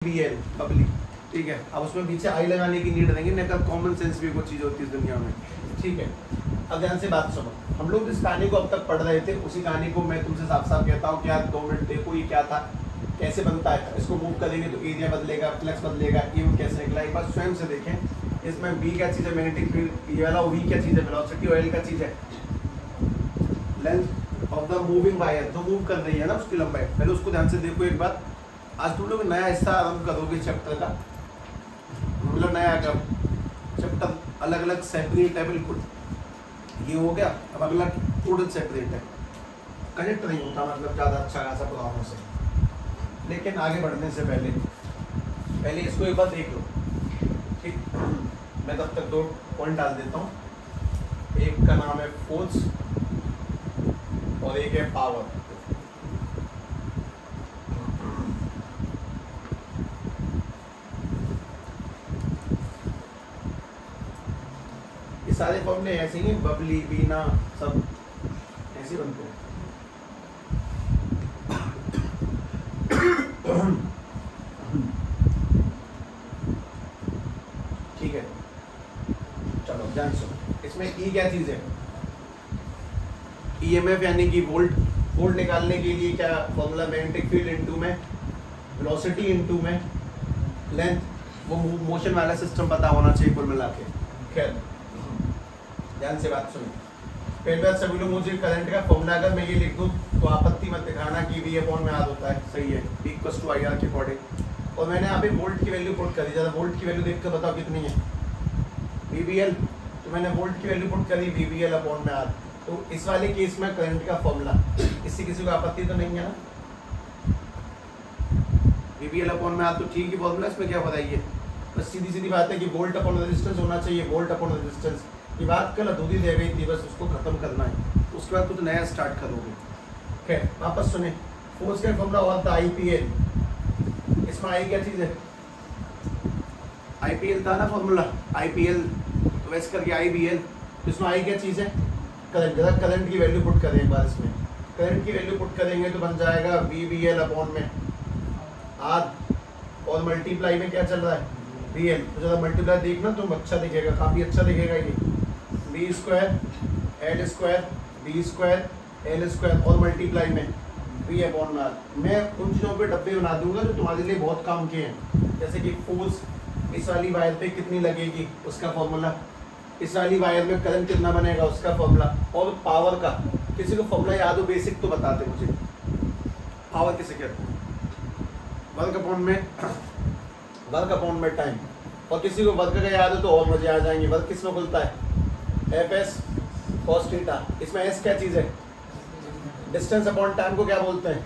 BL Babli, ठीक है। अब उसमें पीछे आई लगाने की नीड रहेंगे, नहीं तो कॉमन सेंस भी कोई चीज़ होती है इस दुनिया में, ठीक है। अब ध्यान से बात सुनो, हम लोग जिस कहानी को अब तक पढ़ रहे थे उसी कहानी को मैं तुमसे साफ साफ कहता हूँ कि यार 2 मिनट देखो ये क्या था, कैसे बनता है, इसको मूव करेंगे तो एरिया बदलेगा, फ्लेक्स बदलेगा, ये कैसे निकला, एक बार स्वयं से देखें। इसमें बी क्या चीज़ है, मैग्नेटिक फील्ड, ये वाला वी क्या चीज़ है, वेलोसिटी, ऑयल क्या चीज़ है, length of the moving wire, जो मूव कर रही है ना उसकी लंबाई। पहले उसको ध्यान से देखो एक बार। आज तुम लोग नया हिस्सा आरम्भ करोगे चैप्टर का, मतलब नया चैप्टर, अलग अलग सेपरेट है, बिल्कुल ये हो गया। अब अगला टोटल सेपरेट है, कनेक्ट नहीं होता, मतलब ज़्यादा अच्छा खासा पुरानों से। लेकिन आगे बढ़ने से पहले इसको एक बार देख लो, ठीक। मैं तब तक 2 पॉइंट डाल देता हूँ। एक का नाम है फोर्स और एक है पावर। ये सारे फॉर्मूले ऐसे ही, बबली, बीना, सब ऐसे बनते हैं। ठीक है, चलो ध्यान सुनो। इसमें ई क्या चीज है, ईएमएफ यानी कि वोल्ट निकालने के लिए क्या फॉर्मूला, मैग्नेटिक फील्ड इनटू में वेलोसिटी इनटू में लेंथ, वो मोशन वाला सिस्टम पता होना चाहिए कुल मिला के। खैर ध्यान से बात सुनो। पहली बात सभी लोग, मुझे करंट का फॉर्मूला अगर मैं ये लिख दूं तो आपत्ति मत दिखाना कि V अपॉन में आर होता है, सही है, इक्वल्स टू IR के अकॉर्डिंग। और मैंने यहाँ पे वोल्ट की वैल्यू पुट करी, ज़्यादा वोल्ट की वैल्यू देख कर बताओ कितनी है, VBL, तो मैंने वोल्ट की वैल्यू पुट करी VBL अपॉन में आर। तो इस वाले केस में करंट का फॉर्मूला, इससे किसी को आपत्ति तो नहीं है ना, VBL अपॉन में आर तो ठीक ही फॉर्मूला, इसमें क्या बताइए, बस सीधी सीधी बात है कि वोल्ट अपॉन रेजिस्टेंस होना चाहिए, वोल्ट अपॉन रेजिस्टेंस। ये बात कल अधूरी रह गई थी, बस उसको खत्म करना है, उसके बाद कुछ नया स्टार्ट करोगे। खैर वापस सुने, फोर्स का फॉर्मूला हुआ था IPL। इसमें आई क्या चीज़ है, IPL था ना फॉर्मूला, IPL तो वैसे करके IBL। इसमें आई क्या चीज़ है, करंट। करंट की वैल्यू पुट करें एक बार, इसमें करंट की वैल्यू पुट करेंगे तो बन जाएगा VBL अपॉन में R, और मल्टीप्लाई में क्या चल रहा है VL, तो ज़्यादा मल्टीप्लाई देखना तुम, अच्छा दिखेगा, काफ़ी अच्छा दिखेगा ये। B square L square B square L square और मल्टीप्लाई में V अपॉन में R। मैं उन चीज़ों पे डब्बे बना दूंगा जो तुम्हारे लिए बहुत काम के हैं, जैसे कि फोर्स इस वाली वायर पे कितनी लगेगी उसका फॉर्मूला, इस वाली वायर में करंट कितना बनेगा उसका फॉर्मूला, और पावर का किसी को फॉर्मूला याद हो बेसिक तो बताते मुझे, पावर किसे कहते हैं, वर्क अपॉन में टाइम। और किसी को वर्क का याद हो तो और मजे आ जाएंगे। वर्क किस में खुलता है, FS cos थीटा। इसमें S क्या चीज़ है, डिस्टेंस अपॉन टाइम को क्या बोलते हैं,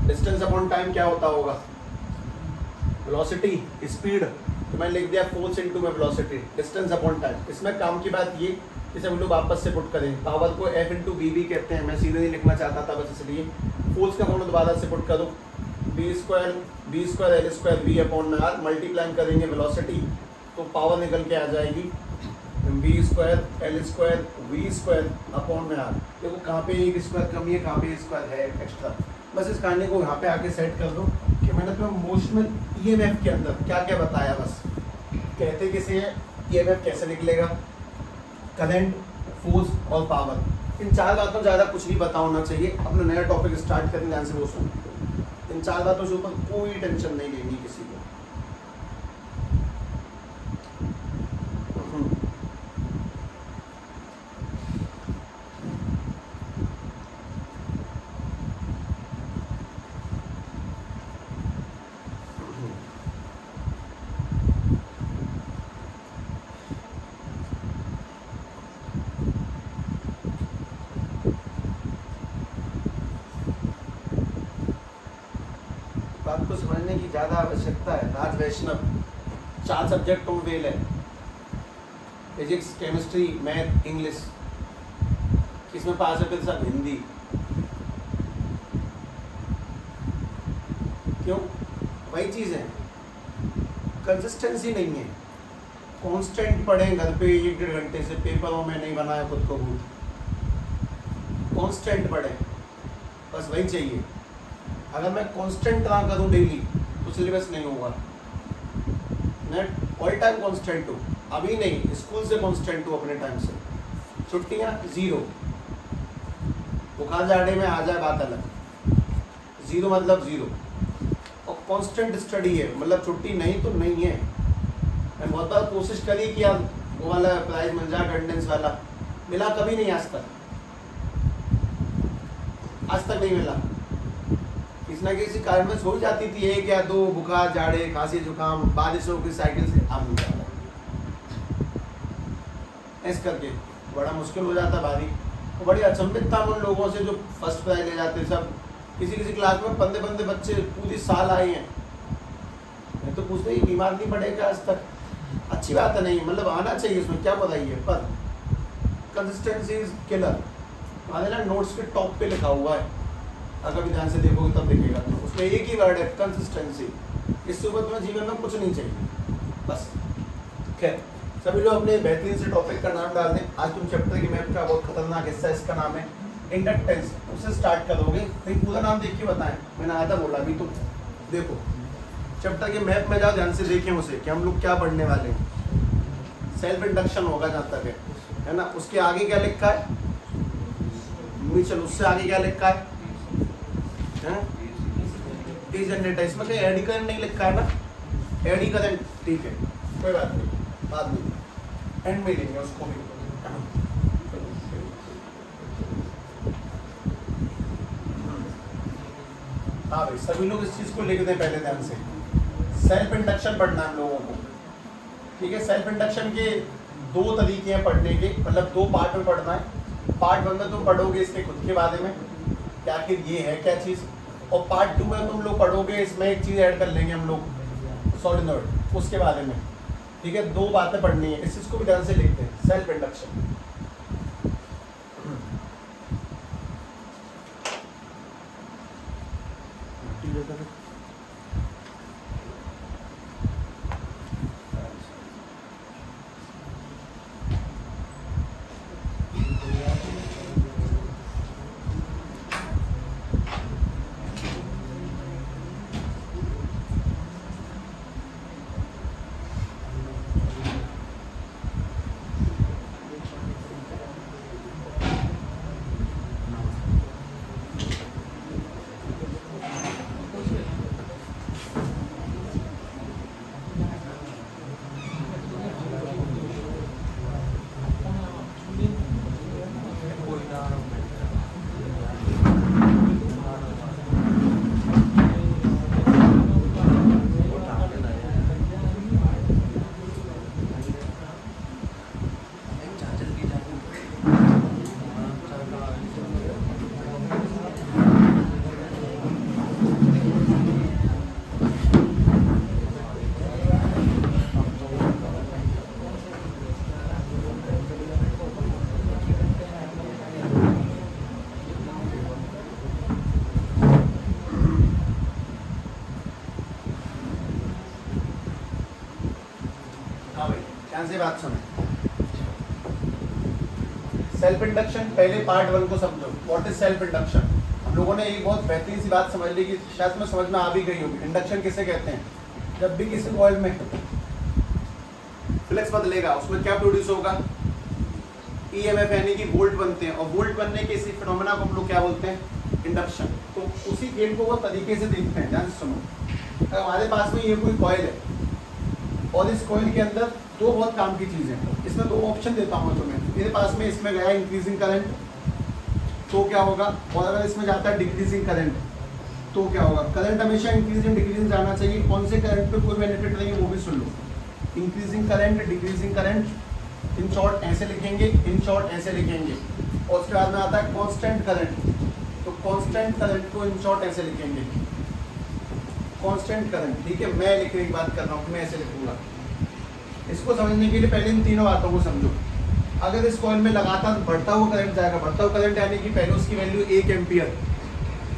डिस्टेंस अपॉन टाइम क्या होता होगा, वेलोसिटी, स्पीड। तो मैंने लिख दिया फोर्स इनटू में वेलोसिटी, डिस्टेंस अपॉन टाइम। इसमें काम की बात ये कि सब लोग वापस से पुट करें, पावर को F इंटू BB कहते हैं, मैं सीधे नहीं लिखना चाहता था बस इसलिए। फोर्स का फॉर्मूला दोबारा से पुट करो, B square L square V upon में R, मल्टीप्लाई करेंगे वेलोसिटी तो पावर निकल के आ जाएगी B square L square V square upon में R। देखो कहाँ पे एक स्क्वायर कमी है, कहाँ पे स्क्वायर है एक्स्ट्रा। बस इस कहानी को यहाँ पे आके सेट कर दो कि मैंने तुम्हें मोशनल EMF के अंदर क्या क्या बताया, बस कहते किसे हैं, EMF कैसे निकलेगा, करंट, फोर्स और पावर। इन 4 बातों ज़्यादा कुछ नहीं पता होना चाहिए। अपना नया टॉपिक स्टार्ट करने ध्यान से वो सुनो, इन 4 बातों से ऊपर कोई टेंशन नहीं लेनी किसी को। बात को समझने की ज़्यादा आवश्यकता है। राज वैष्णव 4 सब्जेक्ट में फेल है, फिजिक्स, केमिस्ट्री, मैथ, इंग्लिश। किसमें पास है फिर सब, हिंदी। क्यों, वही चीज़ है, कंसिस्टेंसी नहीं है। कांस्टेंट पढ़ें घर पे 1-1.5 घंटे से, पेपरों में नहीं बनाया खुद को भूत, कांस्टेंट पढ़ें, बस वही चाहिए। अगर मैं कांस्टेंट ना करूँ डेली तो सिलेबस नहीं होगा। मैं ऑल टाइम कांस्टेंट हूँ, अभी नहीं, स्कूल से कांस्टेंट हूँ अपने टाइम से। छुट्टियाँ 0, बुखार जाड़े में आ जाए बात अलग, 0 मतलब 0। और कांस्टेंट स्टडी है, मतलब छुट्टी नहीं तो नहीं है। मैं बहुत बार कोशिश करी कि यार वो वाला प्राइज मिल जाए अटेंडेंस वाला, मिला कभी नहीं आज तक, आज तक नहीं मिला। किसी ना किसी कारण में सो जाती थी 1 या 2, बुखार जाड़े खांसी जुकाम बारिशों की साइकिल से अब नहीं जा रहा, ऐसे करके बड़ा मुश्किल हो जाता भारी। तो बड़ी अचंभित था उन लोगों से जो फर्स्ट प्राइज ले जाते, सब किसी किसी क्लास में बंदे बंदे बच्चे पूरी साल आए हैं। मैं तो पूछते ही बीमार नहीं पड़ेगा आज तक, अच्छी बात है, नहीं मतलब आना चाहिए, इसमें क्या बताइए, पर कंसिस्टेंसी इज किलर। हमारे ना नोट्स के टॉप पे लिखा हुआ है, अगर भी ध्यान से देखोगे तब दिखेगा, तो उसमें एक ही वर्ड है कंसिस्टेंसी। इससे ऊपर तुम्हें जीवन में कुछ नहीं चाहिए बस। खैर सभी लोग अपने बेहतरीन से टॉपिक का नाम डाल दें। आज तुम चैप्टर की मैप का बहुत खतरनाक हिस्सा, इसका नाम है इंडक्टेंस, उससे स्टार्ट करोगे। कहीं पूरा नाम देख के बताएं, मैंने आधा बोला अभी, तो देखो चैप्टर के मैप में जाओ, ध्यान से देखें उसे कि हम लोग क्या पढ़ने वाले हैं। सेल्फ इंडक्शन होगा जहाँ तक है ना। उसके आगे क्या लिखा है, चलो उससे आगे क्या लिखा है, टी जनरेटर। इसमें कहीं एडी करंट नहीं लिखा है ना, एडी करंट, ठीक है कोई बात नहीं, बाद में एंड में लेंगे उसको भी। हाँ भाई सभी लोग इस चीज को लिख दें पहले ध्यान से। सेल्फ इंडक्शन पढ़ना है हम लोगों को, ठीक है। सेल्फ इंडक्शन के 2 तरीके हैं पढ़ने के, मतलब 2 पार्ट में पढ़ना है। पार्ट 1 में तुम पढ़ोगे इसके खुद के बारे में कि आखिर ये है क्या चीज़, और पार्ट 2 में तुम लोग पढ़ोगे, इसमें एक चीज़ ऐड कर लेंगे हम लोग, सॉलिनॉइड, उसके बारे में, ठीक है। 2 बातें पढ़नी है, इस चीज़ को भी ध्यान से लिखते हैं, सेल्फ इंडक्शन। से बात सुने, सेल्फ इंडक्शन पहले पार्ट 1 को समझो। What is self induction? हम लोगों ने एक बहुत बेहतरीन सी बात समझ ली कि शायद में समझ में आ भी गई होगी। इंडक्शन किसे कहते हैं? जब भी किसी कॉइल में फ्लक्स बदलेगा उसमें क्या प्रोड्यूस होगा? ईएमएफ, यानी कि वोल्ट बनते हैं, और वोल्ट बनने के इसी फिनोमेना को हम लोग क्या बोलते हैं? इंडक्शन। तो उसी खेल को वो तरीके से देखते हैं, ध्यान से सुनो। अगर हमारे पास में ये कोई कॉइल है और इस कॉइल के अंदर 2 बहुत काम की चीज़ें हैं, इसमें 2 ऑप्शन देता हूँ तुम्हें। मेरे पास में इसमें गया इंक्रीजिंग करंट, तो क्या होगा? और अगर इसमें जाता है डिक्रीजिंग करंट, तो क्या होगा? करंट हमेशा इंक्रीजिंग डिक्रीजिंग जाना चाहिए। कौन से करंट पे कोई बेनिफिट नहीं है वो भी सुन लो। Increasing current, decreasing current, in short ऐसे लिखेंगे, इन शॉर्ट ऐसे लिखेंगे। और उसके बाद में आता है कांस्टेंट करंट, तो कांस्टेंट करंट को इन शॉर्ट ऐसे लिखेंगे, कांस्टेंट करंट। ठीक है, मैं लिखने की बात कर रहा हूँ, मैं ऐसे लिखूंगा। इसको समझने के लिए पहले इन तीनों बातों को समझो। अगर इस कॉइल में लगातार बढ़ता हुआ करंट जाएगा, बढ़ता हुआ करंट यानी कि पहले उसकी वैल्यू 1 एम्पियर,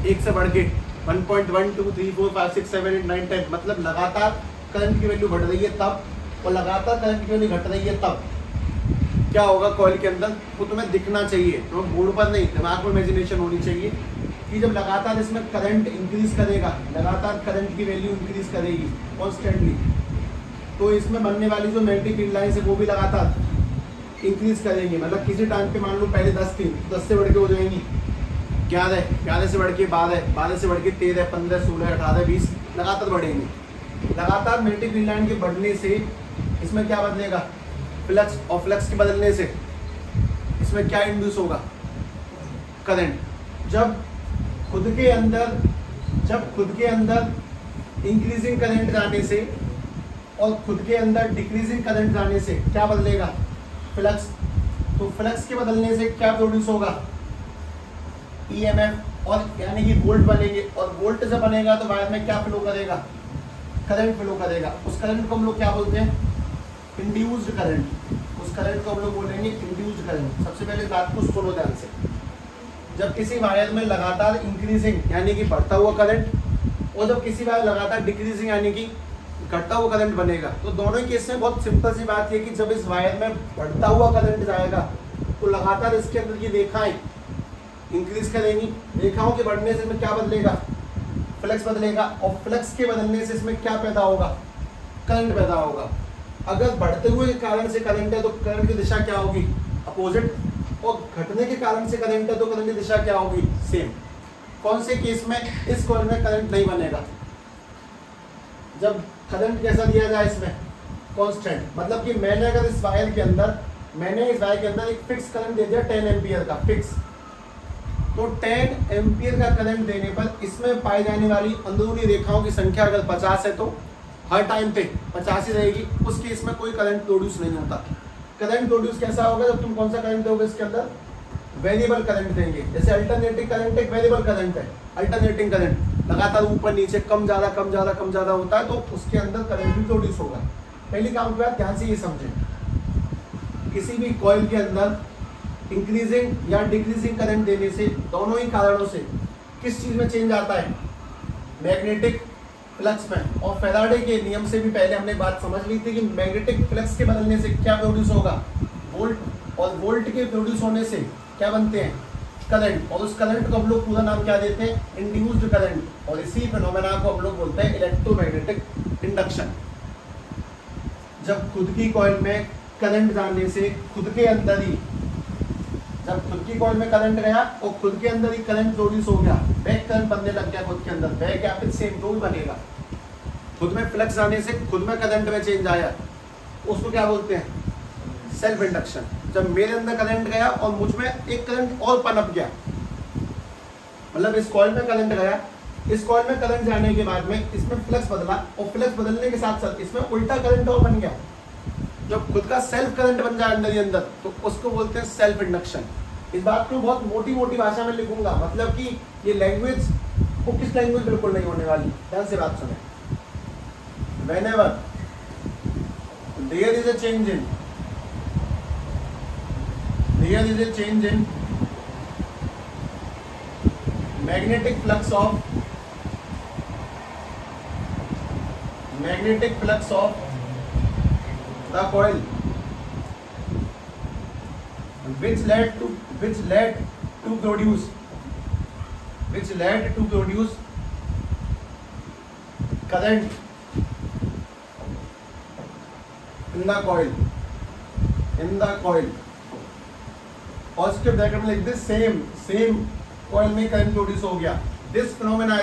1 से बढ़ के 1.1 2 3 4 5 6 7 8 9 10, मतलब लगातार करंट की वैल्यू बढ़ रही है तब, और लगातार करंट की वैल्यू घट रही है तब क्या होगा कॉइल के अंदर? वो तुम्हें दिखना चाहिए, तुम्हें बोर्ड पर नहीं, दिमाग में इमेजिनेशन होनी चाहिए कि जब लगातार इसमें करंट इंक्रीज करेगा, लगातार करंट की वैल्यू इंक्रीज करेगी कॉन्स्टेंटली, तो इसमें बनने वाली जो मैग्नेटिक फील्ड लाइंस है वो भी लगातार इंक्रीज करेंगी। मतलब किसी टाइम पे मान लो पहले 10 थी, 10 से बढ़ के हो जाएंगी 11, 11 से बढ़ के 12, 12 से बढ़ के 13, 15, 16, 18, 20 लगातार बढ़ेंगे। लगातार मैग्नेटिक फील्ड लाइन के बढ़ने से इसमें क्या बदलेगा, फ्लक्स, और फ्लक्स के बदलने से इसमें क्या इंड्यूस होगा, करंट। जब खुद के अंदर इंक्रीजिंग करंट जाने से और खुद के अंदर डिक्रीजिंग करंट जाने से क्या बदलेगा, फ्लक्स। तो फ्लक्स के बदलने से क्या प्रोड्यूस होगा, ईएमएफ, और यानी कि वोल्ट बनेंगे, और वोल्ट से बनेगा तो वायर में क्या फ्लो करेगा, करंट फ्लो करेगा। उस करंट को हम लोग क्या बोलते हैं, इंड्यूस्ड करंट। उस करंट को हम लोग बोलेंगे इंड्यूस्ड करंट। सबसे पहले बात को सुनो ध्यान से, जब किसी वायर में लगातार इंक्रीजिंग यानी कि बढ़ता हुआ करंट, और जब किसी वायर लगातार डिक्रीजिंग यानी कि घटता हुआ करंट बनेगा, तो दोनों ही केस में बहुत सिंपल सी बात है कि जब इस वायर में बढ़ता हुआ करंट जाएगा तो लगातार इसके अंदर की रेखाएं इंक्रीज करेंगी। रेखाओं के बढ़ने से इसमें क्या बदलेगा, फ्लक्स बदलेगा, और फ्लक्स के बदलने से इसमें क्या पैदा होगा, करंट पैदा होगा। अगर बढ़ते हुए कारण से करंट है तो करंट की दिशा क्या होगी, अपोजिट, और घटने के कारण से करंट है तो करंट की दिशा क्या होगी, सेम। कौन से केस में, इस कॉइल में करंट नहीं बनेगा, जब करंट कैसा दिया जाए इसमें, कांस्टेंट। मतलब कि मैंने अगर इस वायर के अंदर एक फिक्स करंट दे दिया 10 एम्पियर का फिक्स, तो 10 एम्पियर का करंट देने पर इसमें पाई जाने वाली अंदरूनी रेखाओं की संख्या अगर 50 है तो हर टाइम पे 50 ही रहेगी। उस केस में कोई करंट प्रोड्यूस नहीं होता। करंट प्रोड्यूस कैसा होगा, जब तुम कौन सा करंट दोगे इसके अंदर, वेरिएबल करंट देंगे। जैसे अल्टरनेटिंग करंट एक वेरिएबल करंट है, अल्टरनेटिंग करंट लगातार ऊपर नीचे कम ज्यादा कम ज्यादा कम ज्यादा होता है, तो उसके अंदर करंट भी प्रोड्यूस होगा। पहली काम की बात ध्यान से ये समझें, किसी भी कॉइल के अंदर इंक्रीजिंग या डिक्रीजिंग करंट देने से, दोनों ही कारणों से किस चीज में चेंज आता है, मैग्नेटिक फ्लक्स में। और फैराडे के नियम से भी पहले हमने बात समझ ली थी कि मैग्नेटिक फ्लक्स के बदलने से क्या प्रोड्यूस होगा, वोल्ट, और वोल्ट के प्रोड्यूस होने से क्या बनते हैं, करंट। और उस करंट को हम लोग पूरा नाम क्या देते हैं, इंड्यूस्ड करंट। और इसी फिनोमेना को हम लोग बोलते हैं इलेक्ट्रोमैग्नेटिक इंडक्शन। जब खुद की कॉइल में करंट जाने से खुद के अंदर ही, जब खुद की कॉइल में करंट गया और खुद के अंदर ही करंट प्रोड्यूस हो गया, बैक करंट बनने लग गया खुद के अंदर, बैक या फिर सेम रूल बनेगा। खुद में फ्लक्स आने से खुद में करंट में चेंज आया, उसको क्या बोलते हैं, सेल्फ इंडक्शन। जब मेरे अंदर करंट गया और मुझ में एक करंट और पनप गया, मतलब इस कॉइल में करंट गया, इस कॉइल में करंट जाने के बाद में इसमें फ्लक्स बदला, और फ्लक्स बदलने के साथ साथ इसमें उल्टा करंट और बन गया। जब खुद का सेल्फ करंट बन जाए अंदर ही अंदर, तो उसको बोलते हैं सेल्फ इंडक्शन। इस बात को बहुत मोटी मोटी भाषा में लिखूंगा, मतलब कि ये लैंग्वेज बुकिश लैंग्वेज बिल्कुल नहीं होने वाली। ध्यान से बात सुने, whenever there is a change in magnetic flux of the coil, which led to produce current in the coil, और उसके ब्रैकेट में लिख दे सेम कॉइल में करंट प्रोड्यूस हो गया। This phenomena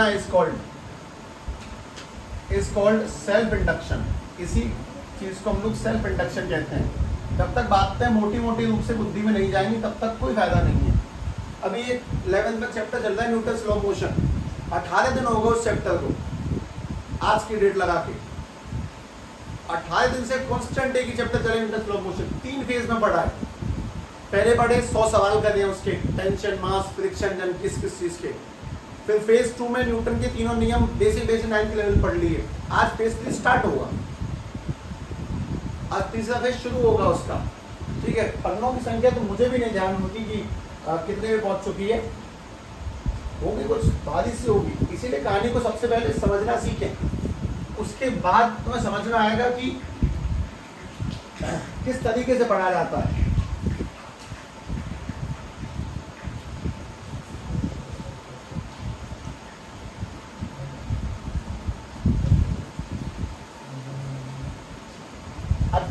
is called self induction. इसी चीज को हम लोग सेल्फ इंडक्शन कहते हैं। जब तक बातें मोटी मोटी रूप से बुद्धि में नहीं जाएंगी तब तक कोई फायदा नहीं है। अभी ये 11th का चैप्टर चल रहा है, न्यूटन लॉ ऑफ मोशन। 18 दिन होगा उस चैप्टर को, आज की डेट लगा के 18 दिन से कांस्टेंट एक ही चैप्टर चले Newton law of motion. 3 phase में पढ़ा है। पहले पढ़े 100 सवाल करने हैं उसके, टेंशन, मास, फ्रिक्शन, जन किस चीज के। फिर फेज 2 में न्यूटन के तीनों नियम बेसिक 9th लेवल पढ़ लिए। आज फेज 3 स्टार्ट होगा, आज तीसरा फेज शुरू होगा उसका। ठीक है, पन्नों की संख्या तो मुझे भी नहीं ध्यान होती कि कितने में पहुंच चुकी है, होगी कुछ भारी सी होगी। इसीलिए कहानी को सबसे पहले समझना सीखें, उसके बाद तुम्हें समझ में आएगा कि किस तरीके से पढ़ा जाता है।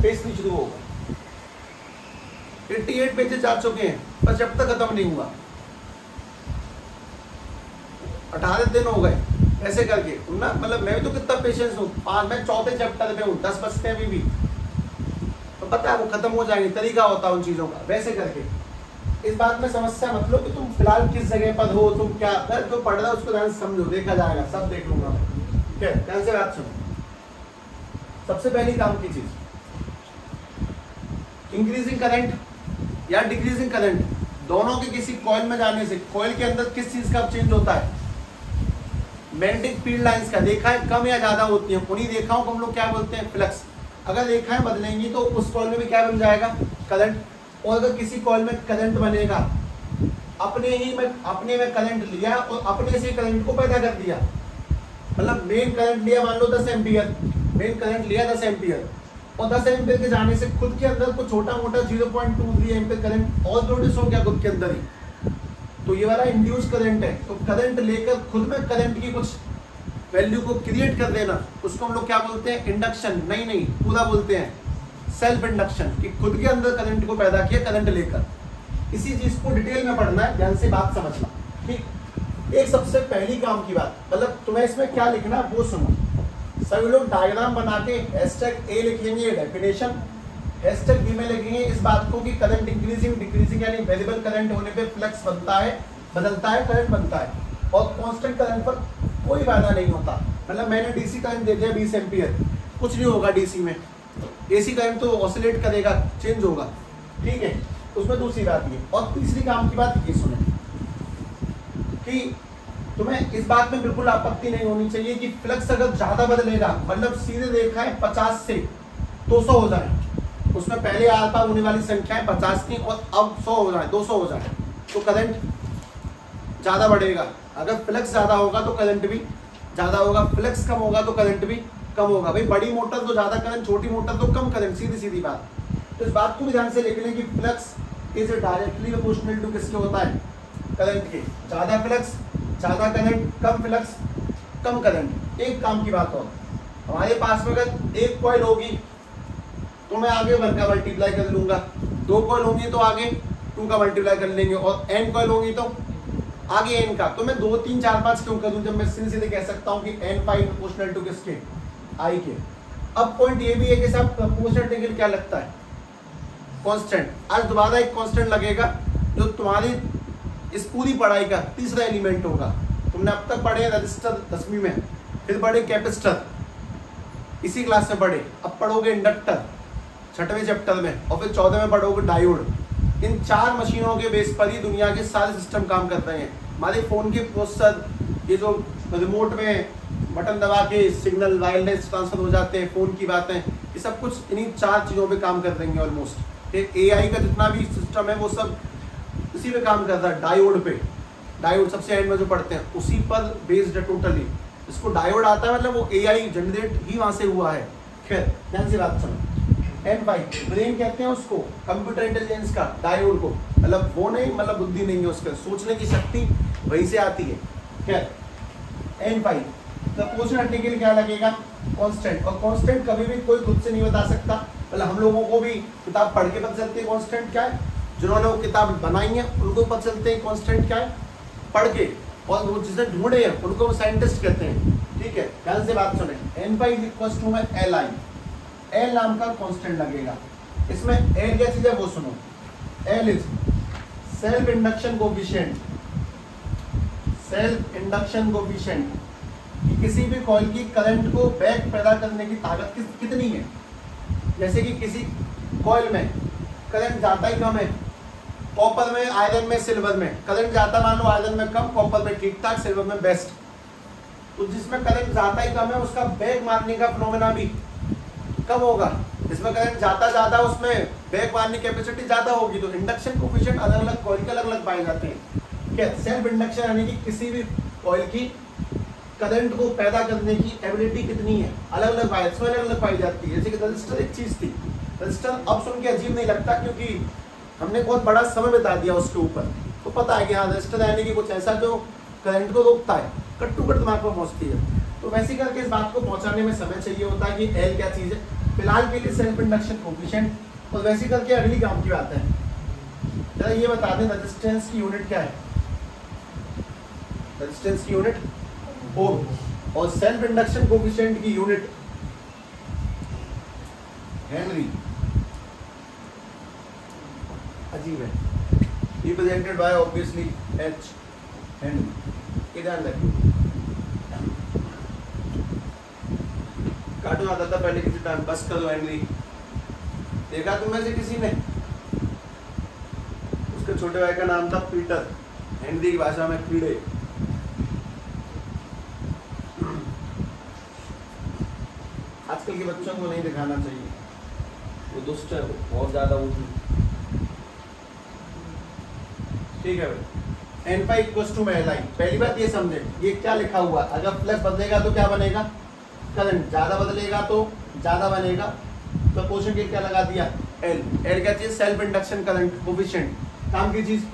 पेज नहीं शुरू होगा। 88 पेजेस जा चुके हैं पर चैप्टर खत्म नहीं हुआ, 18 दिन हो गए ऐसे करके ना। मतलब मैं भी तो कितना पेशेंस हूँ, मैं चौथे चैप्टर पे हूँ, 10 बजते हैं अभी भी, तो पता है वो खत्म हो जाएंगे, तरीका होता है उन चीज़ों का। वैसे करके इस बात में समस्या मत लो कि तुम फिलहाल किस जगह पर हो, तुम क्या अगर जो पढ़ रहा है उसको ध्यान से समझो, देखा जाएगा, सब देख लूंगा मैं। ठीक है, ध्यान से बात सुनो। सबसे पहली काम की चीज, इंक्रीजिंग करंट या डिक्रीजिंग करंट दोनों के किसी कॉइल में जाने से कॉइल के अंदर किस चीज का चेंज होता है? मैग्नेटिक फील्ड लाइंस का। देखा है कम या ज्यादा होती है, उन्हीं रेखाओं को हम लोग क्या बोलते हैं? फ्लक्स। अगर रेखाएं बदलेंगी तो उस कॉइल में भी क्या बन जाएगा? करंट। और अगर किसी कॉइल में करंट बनेगा, अपने में करंट लिया और अपने से करंट को पैदा कर दिया, मतलब मेन करंट लिया मान लो 10 एम्पियर, मेन करंट लिया 10 एम्पियर और 10 एम्पियर के जाने से खुद के अंदर कुछ छोटा मोटा 0.23 एम्पियर करंट और प्रोड्यूस हो गया खुद के अंदर ही, तो ये वाला इंड्यूस करंट है। तो करंट लेकर खुद में करंट की कुछ वैल्यू को क्रिएट कर देना, उसको हम लोग क्या बोलते हैं? इंडक्शन। नहीं, पूरा बोलते हैं सेल्फ इंडक्शन, कि खुद के अंदर करंट को पैदा किया करंट लेकर। इसी चीज को डिटेल में पढ़ना है, ध्यान से बात समझना। ठीक, एक सबसे पहली काम की बात, मतलब तुम्हें इसमें क्या लिखना है वो सुनो। सभी लोग डायग्राम बना के #A लिखेंगे डेफिनेशन, #B में लिखेंगे इस बात को कि करंट इंक्रीजिंग डिक्रीजिंग यानी वेरिएबल करंट होने पे फ्लक्स बनता है, बदलता है, करंट बनता है, और कांस्टेंट करंट पर कोई फायदा नहीं होता। मतलब मैंने डीसी करंट दे दिया 20 एम्पियर, कुछ नहीं होगा डीसी में, एसी करंट तो ऑसिलेट करेगा, चेंज होगा। ठीक है, उसमें दूसरी बात ये। और तीसरी काम की बात ये सुने कि तुम्हें इस बात में बिल्कुल आपत्ति नहीं होनी चाहिए कि फ्लक्स अगर ज्यादा बदलेगा, मतलब सीधे देखा है 50 से 200 हो जाए, उसमें पहले आता होने वाली संख्या है 50 की और अब 100 हो जाए, 200 हो जाए, तो करंट ज्यादा बढ़ेगा। अगर फ्लक्स ज्यादा होगा तो करंट भी ज्यादा होगा, फ्लक्स कम होगा तो करंट भी कम होगा। भाई बड़ी मोटर तो ज्यादा करंट, छोटी मोटर तो कम करंट, सीधी सीधी बात। तो इस बात को भी ध्यान से लिख लें कि flux is directly proportional to किसके होता है? करंट के। ज्यादा फ्लक्स ज्यादा करंट, कम फ्लक्स कम करंट। एक काम की बात और, हमारे पास में अगर एक कॉइल होगी तो मैं आगे 1 का मल्टीप्लाई कर लूंगा, 2 कॉइल होंगी तो आगे 2 का मल्टीप्लाई कर लेंगे, और n कॉइल होंगी तो आगे n का। तो मैं 2 3 4 5 क्यों करूं जब मैं सीधे सीधे कह सकता हूं कि n5 प्रोपोर्शनल टू किसके? I के। अब पॉइंट ये भी है कि साहब प्रोपोर्शनल टेबल क्या लगता है? कांस्टेंट। आज दोबारा एक कांस्टेंट लगेगा जो तुम्हारी इस पूरी पढ़ाई का तीसरा एलिमेंट होगा। तुमने अब तक पढ़े रजिस्टर 10वीं में, फिर पढ़े कैपेसिटर इसी क्लास में पढ़े, अब पढ़ोगे इंडक्टर 6वें चैप्टर में, और फिर 14 में पढ़ोगे डायोड। इन 4 मशीनों के बेस पर ही दुनिया के सारे सिस्टम काम कर रहे हैं। हमारे फोन के प्रोसेसर, ये जो रिमोट में बटन दबा के सिग्नल वायरलेस ट्रांसफर हो जाते हैं, फोन की बातें, ये सब कुछ इन्हीं 4 चीज़ों पे काम कर देंगे ऑलमोस्ट। AI का जितना भी सिस्टम है वो सब उसी पे काम करता है, डायोड पे। डायोड सबसे एंड में जो पढ़ते हैं उसी पर बेस्ड है टोटली। इसको डायोड आता है मतलब वो AI जनरेट ही वहाँ से हुआ है। खैर ध्यान से बात सुनो। N5 ब्रेन कहते हैं उसको, कंप्यूटर इंटेलिजेंस का, डायोड को। मतलब वो नहीं, मतलब बुद्धि नहीं है उसका, सोचने की शक्ति वहीं से आती है। खैर N5 प्रोपोर्शनलिटी के लिए क्या लगेगा? कांस्टेंट। और कांस्टेंट कभी भी कोई खुद से नहीं बता सकता, मतलब हम लोगों को भी किताब पढ़ के पता चलती है कांस्टेंट क्या है, जिन्होंने वो किताब बनाई है उनको पता चलते हैं कांस्टेंट क्या है पढ़ के, और वो जिसे ढूंढे हैं उनको साइंटिस्ट कहते हैं। ठीक है, ध्यान से बात सुने। N5 = Li, L नाम का कांस्टेंट लगेगा। इसमें L क्या चीज है वो सुनो। L is self induction coefficient. Self induction coefficient कि किसी भी कॉइल की करंट को बैक पैदा करने की ताकत कितनी है। जैसे कि किसी कॉइल में करंट ज्यादा ही कम है, कॉपर में, आयरन में, सिल्वर में करंट ज्यादा, मान लो आयरन में कम, कॉपर में ठीक ठाक, सिल्वर में बेस्ट। तो जिसमें करंट ज्यादा ही कम है उसका बैक मारने का फिनोमेना भी कम होगा। जिसमें करंट ज्यादा उसमें बैक मारने की कैपेसिटी ज्यादा होगी। तो इंडक्शन कोफिशिएंट अलग अलग कॉइल के अलग अलग पाए जाते हैं। क्या सेल्फ इंडक्शन यानी कि किसी भी कॉइल की करंट को पैदा करने की एबिलिटी कितनी है, अलग अलग पाई जाती है। जैसे कि रजिस्टर एक चीज थी, रजिस्टर अब सुन के अजीब नहीं लगता क्योंकि हमने बहुत बड़ा समय बिता दिया उसके ऊपर, तो पता है कि हाँ रजिस्टर यानी कि कुछ ऐसा जो करंट को रोकता है, कट टू कट दिमाग पर पहुंचती है। तो वैसे करके इस बात को पहुंचाने में समय चाहिए होता है कि L क्या चीज़ है, फिलहाल के लिए सेल्फ इंडक्शन कोफिशिएंट, और वैसे करके अगली काम की बात है। जरा ये बता दें रेजिस्टेंस की यूनिट क्या है? रेजिस्टेंस की यूनिट ओम, और सेल्फ इंडक्शन कोफिशिएंट की यूनिट हेनरी। अजीब है, represented by obviously H, Henry. ध्यान रखिए, कार्टून आता था पहले किसी टाइम, बस करो हेनरी, देखा तुम में से किसी ने? उसके छोटे भाई का नाम था पीटर, हेनरी की भाषा में कीड़े। आजकल के बच्चों को नहीं दिखाना चाहिए, वो दुष्ट है, बहुत ज्यादा वो। ठीक है भाई, N phi equals to L I. पहली बात ये समझे, ये क्या लिखा हुआ, अगर फ्लक्स बदलेगा तो क्या बनेगा? करंट। ज्यादा बदलेगा तो ज्यादा बनेगा, तो क्वेश्चन के क्या लगा दिया? एल। एल क्या चीज? Self induction current coefficient. काम की चीज,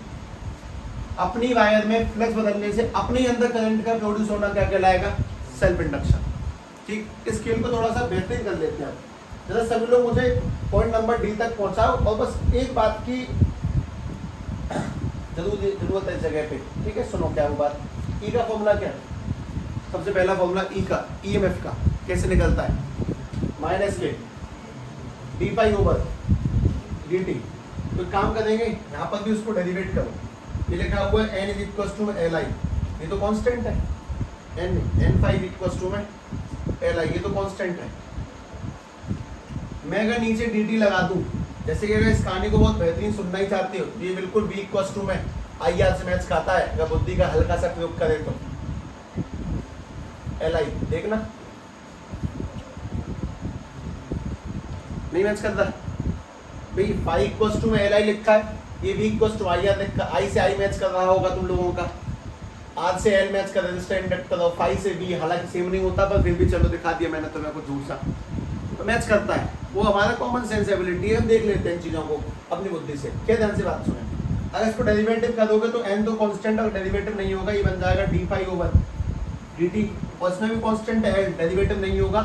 अपनी वायर में फ्लक्स बदलने से अपने अंदर करंट का प्रोड्यूस होना क्या कहलाएगा? Self induction. ठीक, इस खेल को थोड़ा सा बेहतरीन कर लेते हैं। जरा सभी लोग मुझे पॉइंट नंबर डी तक पहुंचाओ, और बस एक बात की जरूरत है जगह पे। ठीक है, सुनो क्या वो बात। ई का फॉर्मूला क्या है? सबसे पहला फॉर्मूला ई का, ईएमएफ का कैसे निकलता है? Minus K D phi over D T. तो काम करेंगे, यहाँ पर भी उसको डेरिवेट करो। ये लिखा हुआ है N is equals to L I, ये तो कांस्टेंट है। एन फाइव इक्वल्स टू में एल आई, ये तो कांस्टेंट है। मैं अगर नीचे डी टी लगा दूं, जैसे कि अगर इस कहानी को बहुत बेहतरीन सुनना ही चाहते हो, ये बिल्कुल वी इक्वल्स टू में आई आर से मैच खाता है, अगर बुद्धि का हल्का सा प्रयोग करे तो। एल आई देखना, नहीं मैच करता भाई। फाइव इक्वल्स टू में एल आई लिखा है, ये V equals to I R लिखा। आई से आई मैच कर रहा होगा तुम लोगों का, आर से एल मैच कर, रेजिस्टर इंडक्टर, और फाइव से वी, हालांकि सेम नहीं होता पर फिर भी चलो दिखा दिया मैंने तुम्हें कुछ झूठ सा, तो मैच करता है। वो हमारा कॉमन सेंस एबिलिटी है, हम देख लेते हैं इन चीजों को अपनी बुद्धि से। क्या ध्यान से बात सुने, अगर इसको डेरिवेटिव करोगे तो एन तो कांस्टेंट, और डेरिवेटिव नहीं होगा, ये बन जाएगा D phi over D T, और इसमें भी कांस्टेंट है एल, डेरिवेटिव नहीं होगा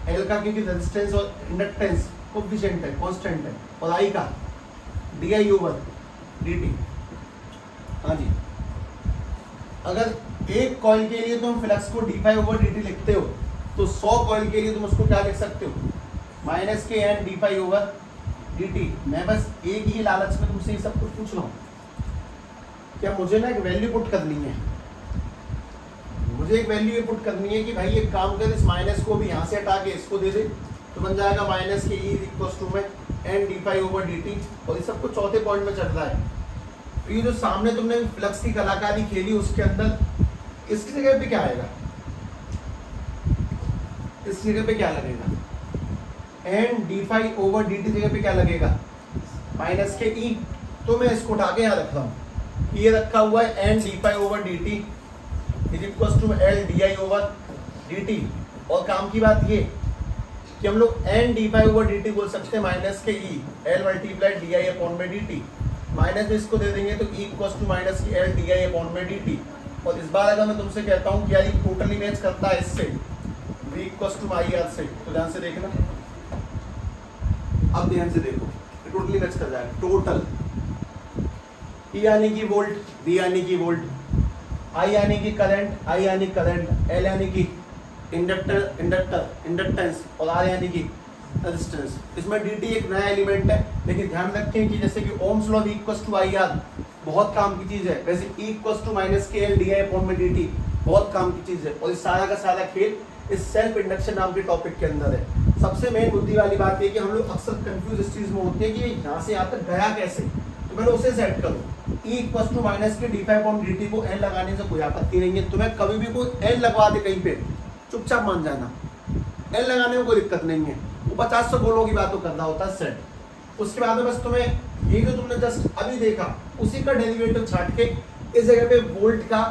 एल का, क्योंकि रेजिस्टेंस और इंडक्टेंस कोएफिशिएंट है, कांस्टेंट है। और आई का D I over D T. हाँ जी, अगर एक कॉइल के लिए तुम फ्लक्स को D phi over D T लिखते हो, तो 100 कॉइल के लिए तुम उसको क्या लिख सकते हो? Minus K N D phi over D T. मैं बस एक ही लालच में तुमसे ये सब कुछ पूछ रहा हूँ, क्या मुझे ना एक वैल्यू पुट करनी है, मुझे एक वैल्यू ये पुट करनी है कि भाई एक काम कर, इस माइनस को भी यहाँ से हटा के इसको दे दे, तो बन जाएगा माइनस के ई इक्वल्स टू में N D phi over D T. और ये सब कुछ चौथे पॉइंट में चल रहा है। तो ये जो सामने तुमने फ्लक्स की कलाकारी खेली, उसके अंदर इसकी जगह पे क्या आएगा? इस जगह पे क्या लगेगा? N D phi over D T जगह पे क्या लगेगा? माइनस के ई। तो मैं इसको उठा के यहाँ रख रहा हूँ, ये रखा हुआ है N D phi over D T is equal to L D I over D T. और काम की बात ये कि हम लोग N D phi over D T बोल सकते हैं माइनस के E, L multiply D I upon में डी टी। माइनस में इसको दे देंगे तो ई इक्वल टू माइनस की एल डी आई अपॉन में डी टी। और इस बार अगर मैं तुमसे कहता हूँ कि यार ये टोटली मैच करता है इससे, V equal to I R से, तो ध्यान से देखना, अब ध्यान से देखो, टोटली मैच कर जाएगा। टोटल ई यानी कि वोल्ट, वी यानी कि वोल्ट, आई यानी कि करंट, आई यानी करंट, एल यानी कि इंडक्टेंस, और आर यानी कि रेजिस्टेंस। इसमें डी टी एक नया एलिमेंट है, लेकिन ध्यान रखें कि जैसे कि Ohm's law V equal to I R बहुत काम की चीज है, वैसे E equal to minus K L D I upon में डी टी बहुत काम की चीज है। और इस सारा का सारा खेल इस सेल्फ इंडक्शन नाम के टॉपिक के अंदर है। सबसे मेन बुद्धि वाली बात ये कि हम लोग अक्सर कंफ्यूज इस चीज में होते हैं कि यहाँ से यहाँ तक गया कैसे, तो मैंने उसे सेट करो। E equal to minus K D phi upon D T को एल लगाने से कोई आपत्ति नहीं है। तुम्हें कभी भी कोई एल लगवा दे कहीं पे, चुपचाप मान जाना, एल लगाने में कोई दिक्कत नहीं है। वो 50 गोलों की बातों करना होता है सेट। उसके बाद में बस तुम्हें ये जो तुमने जस्ट अभी देखा उसी का डेरिवेटिव छाट के इस जगह पे वोल्ट का,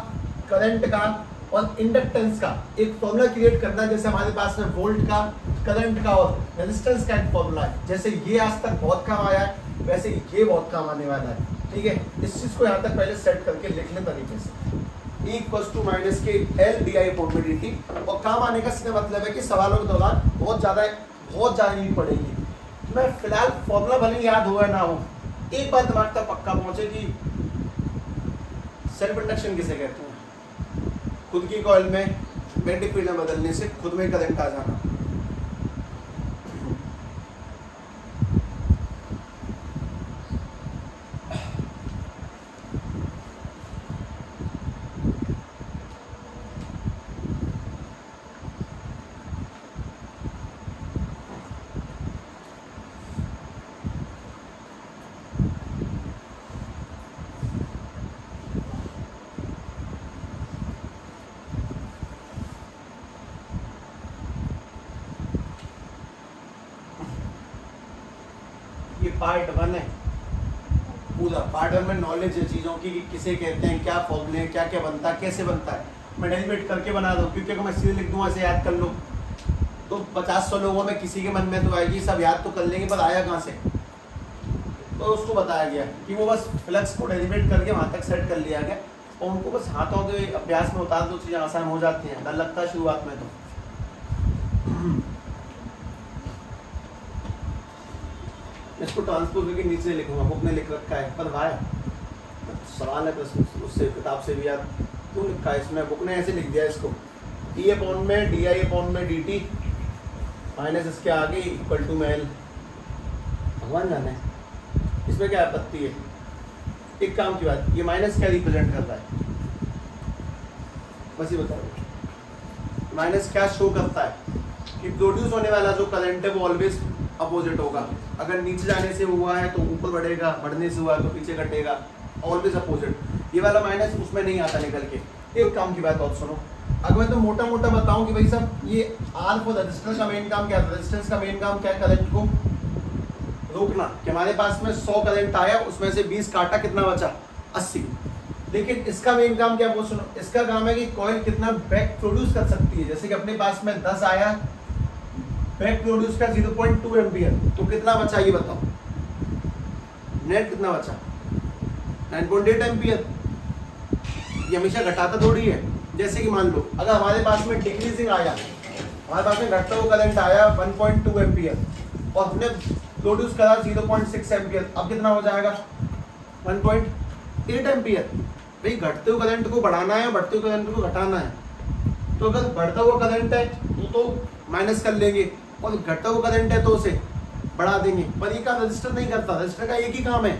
करंट का और इंडक्टेंस का एक फॉर्मूला क्रिएट करना है। जैसे हमारे पास में वोल्ट का, करंट का और रेजिस्टेंस का एक फॉर्मूला है। जैसे ये आज तक बहुत काम आया है, वैसे ये बहुत काम आने वाला है। ठीक है, इस चीज को यहाँ तक पहले सेट करके लिख ले तरीके से। E equal to minus K L D I upon में डी टी। और काम आने का सीधा मतलब है कि सवालों के दौरान बहुत ज्यादा बहुत जाननी पड़ेगी। तो मैं फिलहाल फॉर्मूला भले याद हुआ ना हो, एक बात दिमाग तक पक्का पहुंचे कि सेल्फ इंडक्शन किसे कहते हैं? खुद की कॉइल में मैग्नेटिक फील्ड में बदलने से खुद में करंट आ जाना। ये पार्ट 1 है पूरा। पार्ट 1 में नॉलेज है चीज़ों की कि किसे कहते हैं, क्या फॉर्मूले हैं, क्या क्या बनता है, कैसे बनता है। मैं डेरिवेट करके बना दूँ, क्योंकि अगर मैं सीधे लिख दूँ ऐसे याद कर लो तो 50-100 लोगों में किसी के मन में तो आएगी, सब याद तो कर लेंगे पर आया कहाँ से। तो उसको बताया गया कि वो बस फ्लक्स को डेरिवेट करके वहाँ तक सेट कर लिया गया और उनको बस हाथों के अभ्यास में उतार दो, चीज़ें आसान हो जाती हैं। डर लगता है शुरुआत में तो। इसको ट्रांसपोज करके नीचे लिखूंगा, बुक में लिख रखा है, पर भाई सवाल है प्रश्न उससे किताब से भी याद क्यों लिखा है इसमें, बुक ने ऐसे लिख दिया इसको E अपॉन में DI अपॉन में DT माइनस इसके आगे इक्वल टू में L। भगवान जाने इसमें क्या आपत्ति है। एक काम की बात, ये माइनस क्या रिप्रेजेंट कर रहा है, बस ये बताओ। माइनस क्या शो करता है कि प्रोड्यूस होने वाला जो करंट है वो ऑलवेज अपोजिट होगा। अगर नीचे जाने से हुआ है तो ऊपर बढ़ेगा, बढ़ने से हुआ है तो पीछे घटेगा, ऑलवेज अपोजिट। ये वाला माइनस उसमें नहीं आता निकल के। एक काम की बात और सुनो, अगर मैं तो मोटा मोटा बताऊं कि भाई साहब ये R फॉर रजिस्टर का मेन काम क्या है, रेजिस्टेंस का मेन काम क्या है, करंट को रोकना। कि हमारे पास में 100 करंट आया, उसमें से 20 काटा, कितना बचा 80। लेकिन इसका मेन काम क्या है वो सुनो, इसका काम है कि कॉइल कितना बैक प्रोड्यूस कर सकती है। जैसे कि अपने पास में 10 आया, बैक प्रोड्यूस का 0.2 एम्पियर, तो कितना बचा ये बताओ, नेट कितना बचा 9.8 एम्पियर। ये हमेशा घटाता थोड़ी है। जैसे कि मान लो अगर हमारे पास में डिक्रीजिंग आया, हमारे पास में घटता हुआ करंट आया 1.2 एम्पियर और हमने प्रोड्यूस करा 0.6 एम्पियर, अब कितना हो जाएगा 1.8 एम्पियर। भाई घटते हुए करंट को बढ़ाना है, बढ़ते हुए करंट को घटाना है। तो अगर बढ़ता हुआ करंट है तो माइनस कर लेंगे और घटता हुआ करंट है तो उसे बढ़ा देंगे। पर ये काम रजिस्टर नहीं करता। रजिस्टर का एक ही काम है,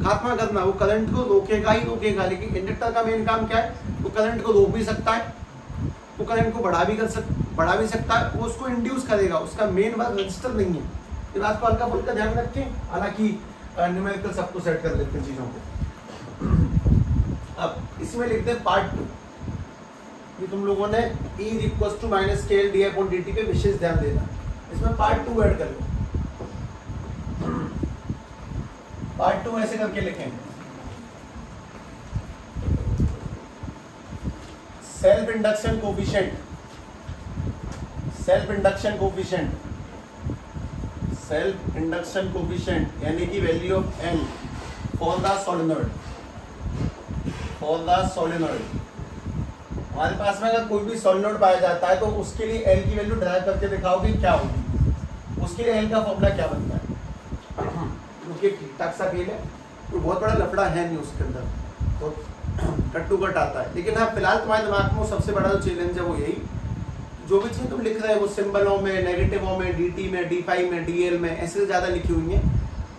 खात्मा करना। वो करंट को रोकेगा ही रोकेगा। लेकिन इंडक्टर का मेन काम क्या है, वो करंट को रोक भी सकता है, वो करंट को बढ़ा भी सकता है, वो उसको इंड्यूस करेगा। उसका मेन वर्क रजिस्टर नहीं है। ये बात को हल्का फुल्का ध्यान रखें। हालांकि न्यूमेरिकल सबको सेट कर लेते हैं चीज़ों को। अब इसमें लिखते हैं पार्ट 2। ये तुम लोगों ने E = -KL DI/dt पे विशेष ध्यान देना। इसमें पार्ट 2 ऐड कर लो। पार्ट 2 ऐसे करके लिखें, self induction coefficient, self induction coefficient, self induction coefficient यानी कि value of L for the solenoid, for the solenoid. हमारे पास में अगर कोई भी सोलेनॉइड पाया जाता है तो उसके लिए L की वैल्यू ड्राइव करके दिखाओ कि क्या होगी। उसके लिए L का फॉर्मूला क्या बनता है, क्योंकि ठीक ठाक सा खेल है, कोई बहुत बड़ा लफड़ा है नहीं उसके अंदर, तो कट टू कट आता है। लेकिन हाँ फिलहाल तुम्हारे दिमाग में सबसे बड़ा जो चैलेंज है वो यही, जो भी चीज़ तुम लिख रहे हो वो सिंबलों में, नेगेटिवों में, DT में, D5 में, DL में ऐसे ज़्यादा लिखी हुई है।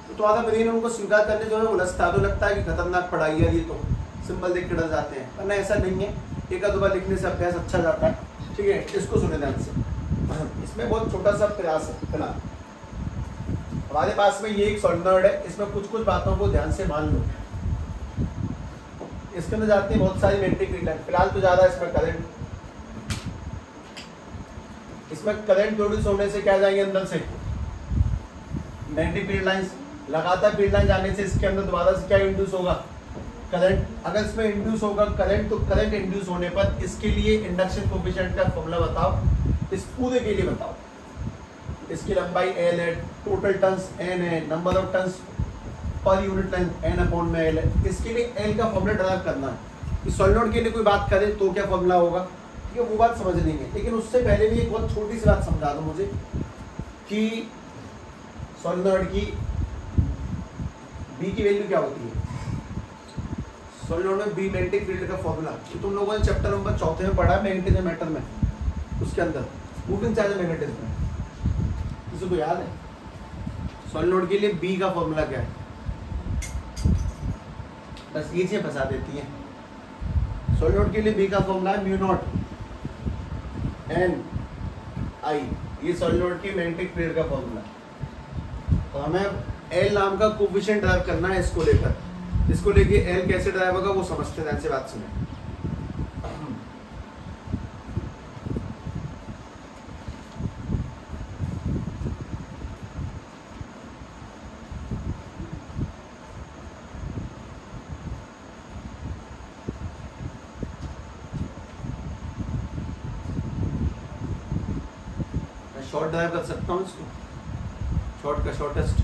तो तुम्हारा ब्रेन उनको स्वीकार करने जो है उलझता तो लगता है कि खतरनाक पढ़ाई है ये, तो सिंबल देख के डर जाते हैं। वरना ऐसा नहीं है, एक आध बार लिखने से अभ्यास अच्छा जाता है। ठीक है, इसको सुने ध्यान से। इसमें बहुत छोटा सा प्रयास है। फिलहाल हमारे पास में ये एक सोलेनॉइड है, इसमें कुछ कुछ बातों को ध्यान से मान लो। इसके अंदर जाती है बहुत सारी मैग्नेटिक फील्ड है। फिलहाल तो ज़्यादा इसमें करंट, इसमें करंट प्रोड्यूस होने से क्या जाएंगे अंदर से मैग्नेटिक फील्ड लाइंस। लगातार फील्ड लाइन जाने से इसके अंदर दोबारा से क्या इंड्यूस होगा, करंट। अगर इसमें इंड्यूस होगा करंट, तो करंट इंड्यूस होने पर इसके लिए इंडक्शन कोएफिशिएंट का फॉर्मूला बताओ, इस पूरे के लिए बताओ। इसकी लंबाई L है, टोटल टर्न्स N है, number of turns per unit length N/L है। इसके लिए L का फॉर्मूला ड्राइव करना है। कि सोलेनॉइड के लिए कोई बात करे तो क्या फॉर्मूला होगा, ठीक है, वो बात समझ लेंगे। लेकिन उससे पहले भी एक बहुत छोटी सी बात समझा दो मुझे। कि सोलेनॉइड की बी की वैल्यू क्या होती है। सोलेनॉइड में बी मैग्नेटिक फील्ड का फॉर्मूला तो तुम लोगों ने चैप्टर नंबर 4 में पढ़ा है मैग्नेटिज्म मैटर में, उसके अंदर मूविंग चार्ज मैग्नेटिज्म में, किसी को याद है? सोलेनॉइड के लिए बी का फॉर्मूला क्या है? बस ये चीजें फंसा देती हैं। सोलेनॉइड के लिए बी का फॉर्मूला है म्यू नॉट एन आई, ये सोलेनॉइड की मैग्नेटिक फील्ड का फॉर्मूला है। तो हमें एल नाम का कोफिशिएंट ड्राइव करना है इसको लेकर, इसको लेके एल कैसे ड्राइव होगा वो समझते हैं। ऐसी बात सुने, शॉर्ट ड्राइव कर सकता हूँ इसको, शॉर्ट का शॉर्टेस्ट,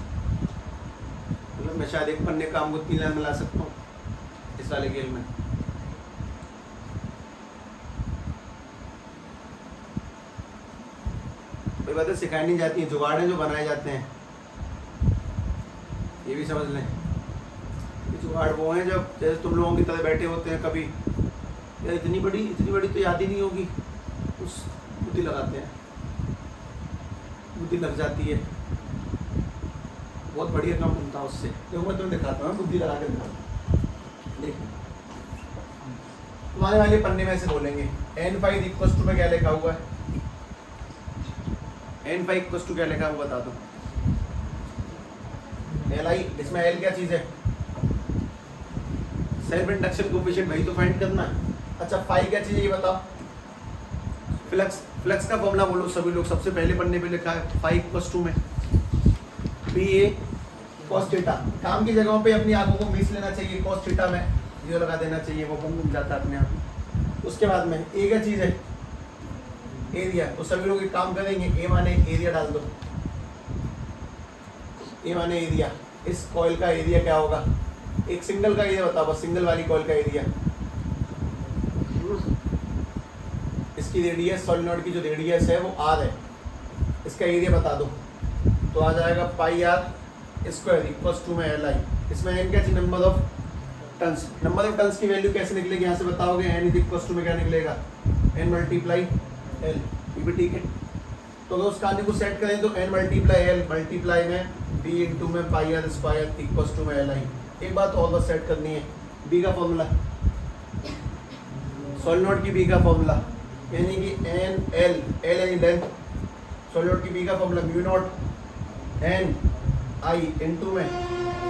मतलब मैं शायद एक पन्ने काम को 3 लाइन में ला सकता हूँ इस वाले गेम में। कोई बातें सिखाई नहीं जाती हैं, जुगाड़ जो बनाए जाते हैं, ये भी समझ लें। जुगाड़ वो हैं जब जैसे तुम लोगों की तरह बैठे होते हैं, कभी यार इतनी बड़ी तो याद ही नहीं होगी, उस बुद्धि लगाते हैं, बुद्धि लग जाती है, बहुत बढ़िया काम बनता है उससे। देखो मैं तुम्हें दिखाता हूँ, बुद्धि लगा के दिखाता हूँ। देखो तुम्हारे वाले पन्ने में ऐसे बोलेंगे n5 इक्वल्स टू में क्या लिखा हुआ है, n5 इक्वल्स टू क्या लिखा हुआ बता दो। Li, इसमें L क्या चीज है? सेल्फ इंडक्शन कोएफिशिएंट, वही तो फाइंड करना है। अच्छा फाई क्या चीज है ये बताओ। फ्लक्स का फॉर्मूला बोलो सभी लोग, सबसे पहले पन्ने पे लिखा है फाई इक्वल्स टू में BA cos थीटा। काम की जगहों पे अपनी आंखों को मीस लेना चाहिए, cos थीटा में जीरो लगा देना चाहिए, वो बंद हो जाता है अपने आप। उसके बाद में ए क्या चीज है? एरिया। तो सभी लोग एक काम करेंगे, ए माने एरिया डाल दो, ए माने एरिया। इस कॉइल का एरिया क्या होगा? एक सिंगल का एरिया बताओ, बस सिंगल वाली कॉइल का एरिया। इसकी रेडियस, सोलेनॉइड की जो रेडियस है वो r है, इसका एरिया बता दो। तो आ जाएगा pi R square equals to में Li। इसमें n क्या चीज? Number of turns. Number of turns की वैल्यू कैसे निकलेगी यहाँ से बताओगे? n इज इक्वल्स टू में क्या निकलेगा? n multiply l। ये भी ठीक है। तो अगर उस कहानी को सेट करें तो n मल्टीप्लाई l मल्टीप्लाई में b इंटू में pi R square equals to में Li। एक बात और बस सेट करनी है, b का फॉर्मूला, सोलेनॉइड की b का फॉर्मूला यानी कि n l यानी लेंथ, सोलेनॉइड की b का formula mu naught n i into में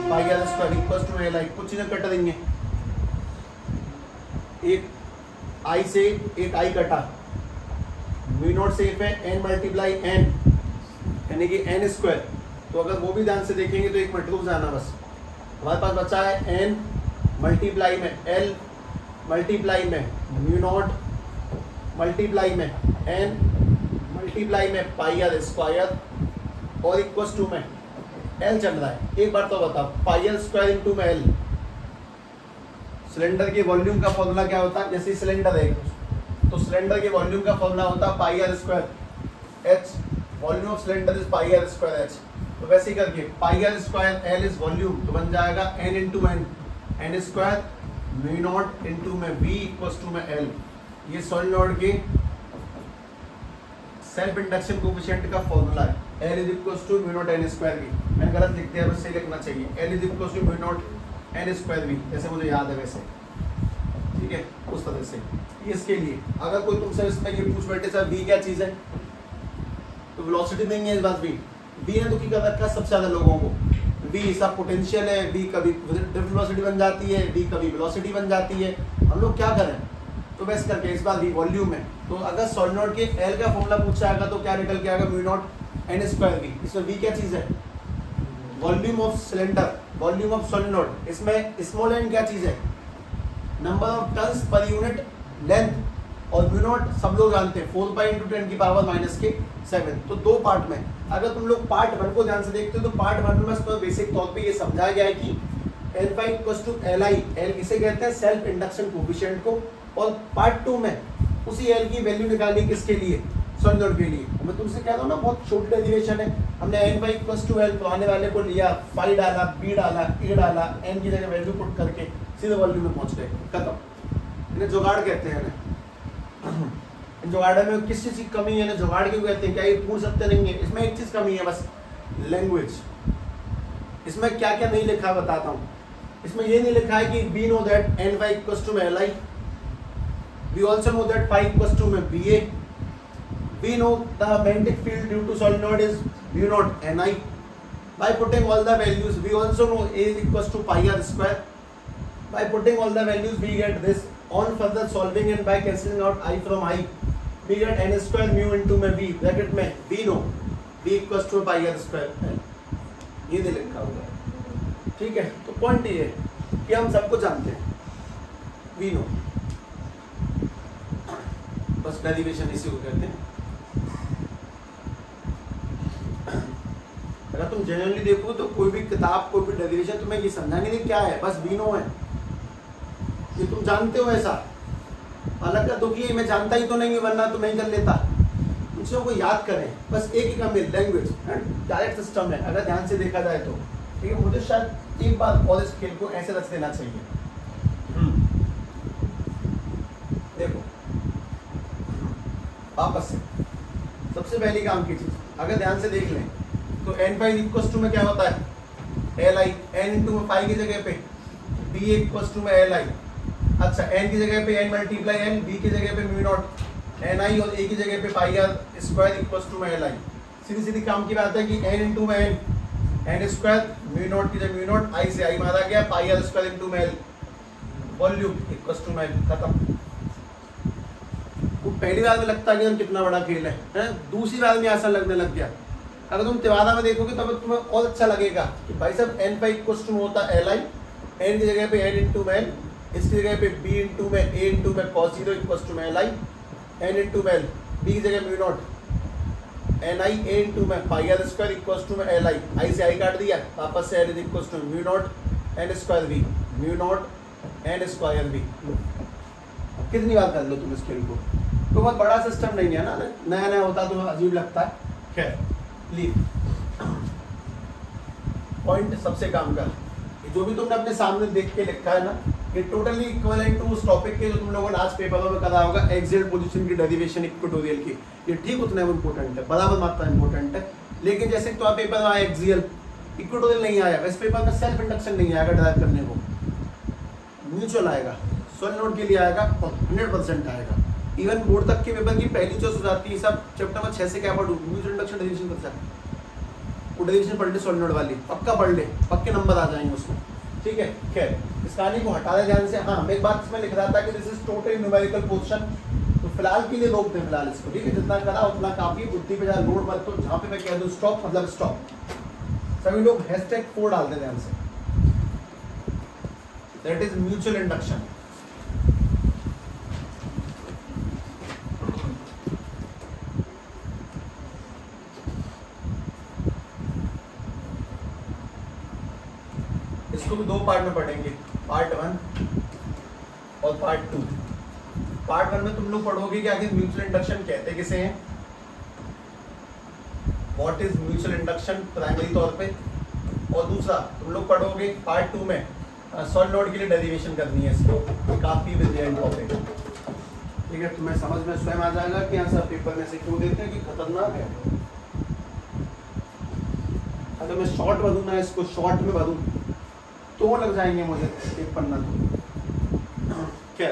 pi R square equals to में Li। कुछ चीजें कट देंगे, एक i से एक i कटा, म्यू नॉट से है n मल्टीप्लाई n यानी कि n स्क्वायर। तो अगर वो भी ध्यान से देखेंगे तो एक मिनट रुक जाना, बस हमारे पास बचा है n मल्टीप्लाई में l मल्टीप्लाई में म्यू नॉट मल्टीप्लाई में n मल्टीप्लाई में पाई आर स्क्वायर और इक्वल्स टू में l चल रहा है। एक बार तो बताओ, पाई आर स्क्वायर इंटू में l। सिलेंडर के वॉल्यूम का फॉर्मूला क्या होता है? जैसे सिलेंडर है तो सिलेंडर के वॉल्यूम का फॉर्मूला होता है pi R square h, volume of cylinder is pi R square h। तो वैसे ही करके pi R square l is volume, तो बन जाएगा n into n square mu naught into में v इक्वल्स टू में l। ये सोलेनॉइड के सेल्फ इंडक्शन कोएफिशिएंट का फॉर्मूला है। L is equals to mu naught n square v। मैंने गलत लिख दिया, बस सही लिखना चाहिए, L is equals to mu naught n square v, जैसे मुझे याद है वैसे, ठीक है, उस तरह से। इसके लिए अगर कोई तुमसे इसमें ये पूछ बैठे सर v क्या चीज है, तो वेलोसिटी नहीं है इस बात। v ने दुखी कर रखा है सबसे ज्यादा लोगों को। v इसका पोटेंशियल है, v कभी ड्रिफ्ट वेलोसिटी बन जाती है, v कभी वेलोसिटी बन जाती है, हम लोग क्या करें? तो वैसे करके इस बार v वॉल्यूम है। तो अगर सोलेनॉइड के l का फॉर्मूला पूछा जाएगा तो क्या निकल के आएगा? Mu naught n square v। इसमें v क्या चीज है? Volume of cylinder, volume of solenoid. इसमें स्मॉल n क्या चीज है? Number of turns per unit length. और म्यू नॉट सब लोग जानते हैं 4 पाई इंटू 10 की पावर माइनस के 7। तो दो पार्ट में, अगर तुम लोग पार्ट 1 को ध्यान से देखते हो तो पार्ट 1 में बस बेसिक तौर पे ये समझाया गया है कि L5 equals to Li, L किसे कहते हैं? सेल्फ इंडक्शन कोएफिशिएंट को। और पार्ट 2 में उसी L की वैल्यू निकाली किसके लिए? सोलिनोइड के लिए। मैं तुमसे कह रहा हूँ ना बहुत छोटी डेरिवेशन है, हमने n y equals to l तो आने वाले को लिया, फाई डाला, b डाला, a डाला, n की जगह वैल्यू पुट करके सीधे वॉल्यूम में पहुंच गए, खत्म। इन्हें जुगाड़ कहते हैं ना। इन जुगाड़ में किस चीज़ की कमी है ना, जुगाड़ क्यों कहते हैं? क्या ये पूर्ण सत्य नहीं है? इसमें एक चीज़ कमी है बस, लैंग्वेज। इसमें क्या क्या नहीं लिखा है बताता हूँ। इसमें ये नहीं लिखा है कि we know that N Y equals to में L I, we also know that phi equals to में B A, we know the magnetic field due to solenoid is mu naught N I. By putting all the values, we also know A is equals to pi r square. By putting all the values, we get this. On further solving and by cancelling out I from I, we get n square mu into में v bracket में v no v equals to pi r square। ये नहीं लिखा हुआ है, ठीक है। तो पॉइंट ये है कि हम सबको जानते हैं v नो, बस डेरिवेशन इसी को कहते हैं। अगर तुम जनरली देखो तो कोई भी किताब, कोई भी डेरिवेशन तुम्हें ये समझाने नहीं क्या है, बस वी नो है, ये तुम जानते हो ऐसा। अलग का दुखी है, मैं जानता ही तो नहीं है वरना तो नहीं कर लेता। उन चीज़ों को याद करें, बस एक ही कमी, लैंग्वेज डायरेक्ट सिस्टम है अगर ध्यान से देखा जाए तो, ठीक है। मुझे शायद एक बार और इस खेल को ऐसे रच देना चाहिए। देखो वापस से सबसे पहली काम की चीज अगर ध्यान से देख लें तो एन फाई इक्वल्स टू में क्या होता है, एल आई। एन इंटू में फाई की जगह पे बी इक्वल्स टू में एल आई। अच्छा, एन की जगह पे एन मल्टीप्लाई एन, बी की जगह पे म्यू नॉट एन आई और ए की जगह पे पाई आर स्क्वायर इक्वल्स टू में एल आई। सीधी सीधी काम की बात है कि एन इंटू में एन स्क्वायर, म्यू नॉट की जगह म्यू नॉट, आई से आई मारा गया, पाई आर स्क्वायर इंटू में एल, वॉल्यूम इक्वल्स टू में एल, खत्म। वो पहली बार में लगता है कि कितना बड़ा खेल है, दूसरी बार में आसान लगने लग गया। अगर तुम तिवारा में देखोगे तब तुम्हें और अच्छा लगेगा कि भाई साहब एन पाई इक्वल्स टू में होता है एल आई, एन की जगह पे एन इंटू में एन, इसकी जगह पे बी इंटू में ए इंटू में कॉस जीरो इक्वल्स टू में एल आई, एन इंटू में एल, बी की जगह mu naught N I, A into में pi R square equals to में एल आई, आई से आई काट दिया, वापस से L is equals to mu naught N square V, mu naught N square V. कितनी बार कर लो तुम इस खेल को, तो बहुत बड़ा सिस्टम नहीं है ना, नया नया होता तो अजीब लगता है। खैर लीव पॉइंट सबसे काम का, जो भी तुमने अपने सामने देख के लिखा है ना, ये टोटली इक्विवेलेंट टू उस टॉपिक के जो तुम लोगों ने आज पेपर में करा होगा, एक्सियल पोजीशन की डेरिवेशन इक्वेटोरियल की। ये ठीक उतना इंपॉर्टेंट है, बराबर मात्रा इंपॉर्टेंट है, लेकिन जैसे तो पेपर में आया एक्सियल, इक्वेटोरियल नहीं आया, इस पेपर में सेल्फ इंडक्शन नहीं आएगा ड्राइव करने को, म्यूचुअल आएगा, सोलेनोइड के लिए आएगा और 100% आएगा। इवन बोर्ड तक के पेपर की पहली चॉइस हो जाती है, सब चैप्टर में 6 से क्या पढ़ूं, म्यूचुअल इंडक्शन डेरिवेशन कर सकते, वो डेरिवेशन पढ़ ले सोलेनोइड वाली, पक्का पढ़ ले, पक्के नंबर आ जाएंगे उसमें, ठीक है। खैर इस कहानी को हटा दे ध्यान से। हाँ, मैं एक बात इसमें लिख रहा था कि this is total numerical position, तो फिलहाल के लिए रोक दें फिलहाल इसको, ठीक है। जितना करा उतना काफी, बुद्धि पे ज़्यादा लोड मत, तो जहाँ पे मैं कह दूँ स्टॉप मतलब स्टॉप, सभी लोग #4 डाल दें ध्यान से, दैट इज म्यूचुअल इंडक्शन। इसको भी 2 पार्ट में पढ़ेंगे, पार्ट 1 और पार्ट 2। पार्ट 1 में तुम लोग पढ़ोगे कि आखिर म्यूचुअल इंडक्शन कहते किसे हैं, what is mutual induction primary तौर पे, और दूसरा तुम लोग पढ़ोगे पार्ट 2 में सोलेनोइड के लिए डेरिवेशन करनी है इसको, काफी ब्रिलियंट टॉपिक, ठीक है। तुम्हें समझ में स्वयं आ जाएगा कि यहाँ सब पेपर में से क्यों देते हैं कि खतरनाक है। अगर मैं शॉर्ट भरूँ ना, इसको शॉर्ट में भरूँ तो लग जाएंगे मुझे एक पन्ना। तो क्या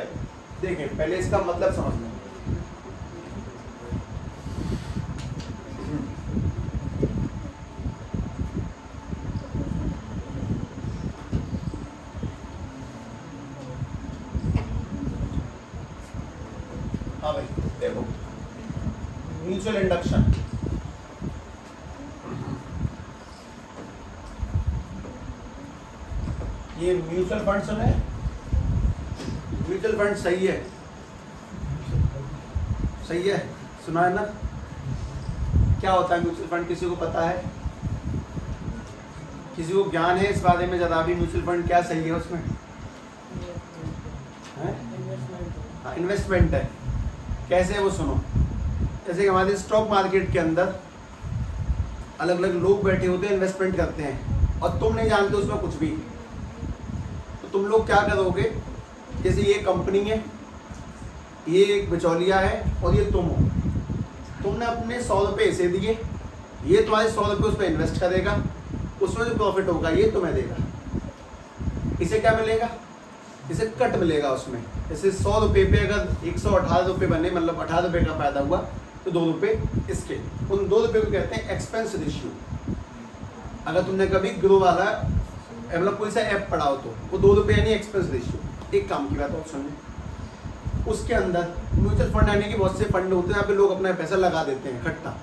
देखें, पहले इसका मतलब समझ लें। हाँ भाई देखो, म्यूचुअल इंडक्शन, ये म्यूचुअल फंड सुने, म्यूचुअल फंड सही है, सही है, सुना है ना। क्या होता है म्यूचुअल फंड, किसी को पता है, किसी को ज्ञान है इस बारे में ज़्यादा भी, म्यूचुअल फंड क्या सही है उसमें? इन्वेस्टमेंट है। कैसे है वो सुनो, जैसे कि हमारे स्टॉक मार्केट के अंदर अलग अलग लोग बैठे होते हैं, इन्वेस्टमेंट करते हैं और तुम नहीं जानते उसमें कुछ भी, तो तुम लोग क्या करोगे, जैसे ये कंपनी है, ये एक बिचौलिया है और ये तुम हो, तुमने अपने 100 रुपये इसे दिए, ये तुम्हारे 100 रुपये उस पर इन्वेस्ट करेगा, उसमें जो प्रॉफिट होगा ये तुम्हें देगा। इसे क्या मिलेगा, इसे कट मिलेगा उसमें। जैसे 100 रुपये पे अगर 118 रुपये बने, मतलब 18 रुपये का फायदा हुआ, तो 2 रुपये इसके, उन 2 रुपये को कहते हैं एक्सपेंस रेशियो। अगर तुमने कभी ग्रो वाला मतलब कोई सा ऐप पढ़ा हो तो वो 2 रुपये यानी एक्सपेंस रेशियो। एक काम की बात और सुनिए, उसके अंदर म्यूचुअल फंड आने के बहुत से फंड होते हैं, यहाँ पे लोग अपना पैसा लगा देते हैं इकट्ठा,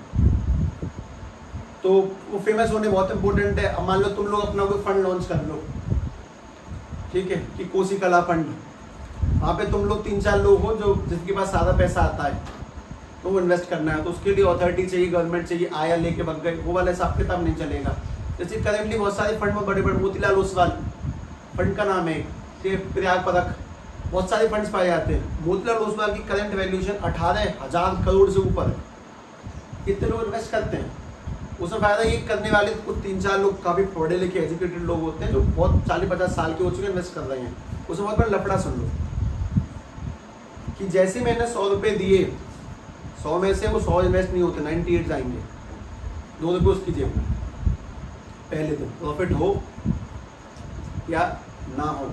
तो वो फेमस होने बहुत इंपॉर्टेंट है। अब मान लो तुम लोग अपना कोई फंड लॉन्च कर लो, ठीक है, कि कोसी कला फंड, वहाँ पे तुम लोग 3-4 लोग हो जो जिसके पास सारा पैसा आता है, तो वो इन्वेस्ट करना है, तो उसके लिए अथॉरिटी चाहिए, गवर्नमेंट चाहिए, आया लेके बग गए, वो वाला हिसाब किताब नहीं चलेगा। जैसे करेंटली बहुत सारे फंड में बड़े बड़े, मोतीलाल ओसवाल फंड का नाम है, प्रयाग पदक, बहुत सारे फंड्स पाए जाते हैं। मोतीलाल ओसवाल की करंट वैल्यूएशन 18,000 करोड़ से ऊपर है। इतने लोग इन्वेस्ट करते हैं, उसमें फायदा ये करने वाले कुछ 3-4 लोग काफ़ी पढ़े लिखे एजुकेटेड लोग होते हैं जो बहुत 40-50 साल के हो चुके इन्वेस्ट कर रहे हैं। उसमें बहुत बड़ा लफड़ा सुन लो कि जैसे मैंने 100 रुपये दिए, 100 में से वो 100 इन्वेस्ट नहीं होते, 98 जाएंगे, 2 रुपये उसकी जेब में। पहले दिन प्रॉफिट हो या ना हो,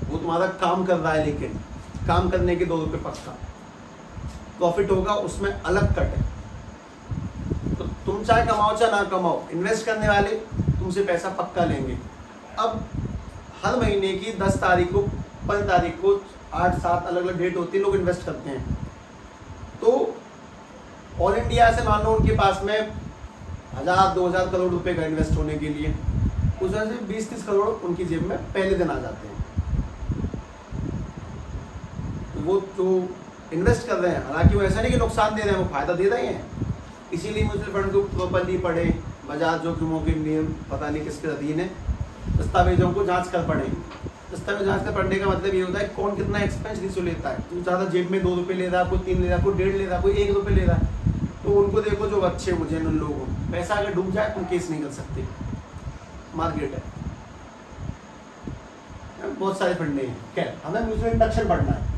वो तुम्हारा काम कर रहा है, लेकिन काम करने के 2 रुपये पक्का प्रॉफिट होगा, उसमें अलग कट है। तो तुम चाहे कमाओ चाहे ना कमाओ, इन्वेस्ट करने वाले तुमसे पैसा पक्का लेंगे। अब हर महीने की 10 तारीख को, 15 तारीख को 8-7 अलग अलग डेट होती है, लोग इन्वेस्ट करते हैं। तो ऑल इंडिया से मान लो उनके पास में 1000-2000 करोड़ रुपए का इन्वेस्ट होने के लिए, उस वजह से 20-30 करोड़ उनकी जेब में पहले दिन आ जाते हैं। तो वो जो इन्वेस्ट कर रहे हैं, हालांकि वो ऐसा नहीं कि नुकसान दे रहे हैं, वो फायदा दे रहे हैं, इसीलिए म्यूचुअल फंड को प्रॉपर्ली पढ़े, बाजार जोखिमों के नियम पता नहीं किसके अधीन है, दस्तावेजों को जांच कर पढ़े। दस्तावेज जांच कर पढ़ने का मतलब ये होता है कौन कितना एक्सपेंस रेशियो लेता है। तो ज़्यादा जेब में 2 रुपये ले रहा है, कोई 3 ले रहा है, कोई 1.5 ले रहा है, कोई 1 रुपये ले रहा है, तो उनको देखो जो अच्छे मुझे उन लोगों, पैसा अगर डूब जाए तुम केस नहीं कर सकते, मार्केट है, बहुत सारे फंडे हैं। खैर हमें म्यूचुअल इंडक्शन पढ़ना है,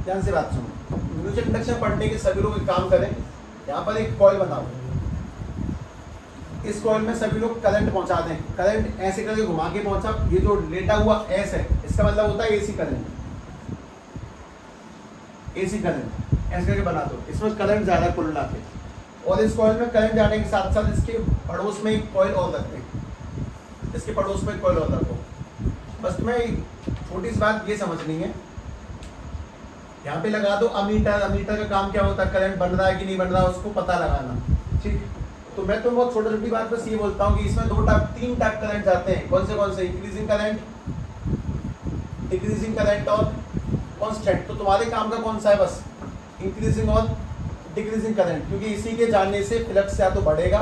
ध्यान से बात सुनो। म्यूचुअल इंडक्शन पढ़ने के सभी लोग एक काम करें, यहाँ पर एक कॉइल बनाओ, इस कॉइल में सभी लोग करंट पहुंचा दें, करंट ऐसे करके घुमा के पहुंचा, ये जो लेटा हुआ एस है इसका मतलब होता है एसी करंट, एसी करंट ऐसे करके बना दो, इसमें करंट ज्यादा कुल मिला के। और इस कॉइल में करंट जाने के साथ साथ इसके पड़ोस में एक कॉइल और रखते हैं, इसके पड़ोस में एक कॉइल और रखो। बस तुम्हें छोटी सी बात ये समझनी है, यहाँ पे लगा दो अमीटर। अमीटर का काम क्या होता है, करंट बन रहा है कि नहीं बन रहा है उसको पता लगाना, ठीक। तो मैं तो बहुत छोटी छोटी बात बस ये बोलता हूँ कि इसमें 3 टाइप करंट जाते हैं। कौन से इंक्रीजिंग करंट, डिक्रीजिंग करंट और कांस्टेंट। तो तुम्हारे काम का कौन सा है, बस इंक्रीजिंग और डिक्रीजिंग करंट, क्योंकि इसी के जानने से फ्लक्स या तो बढ़ेगा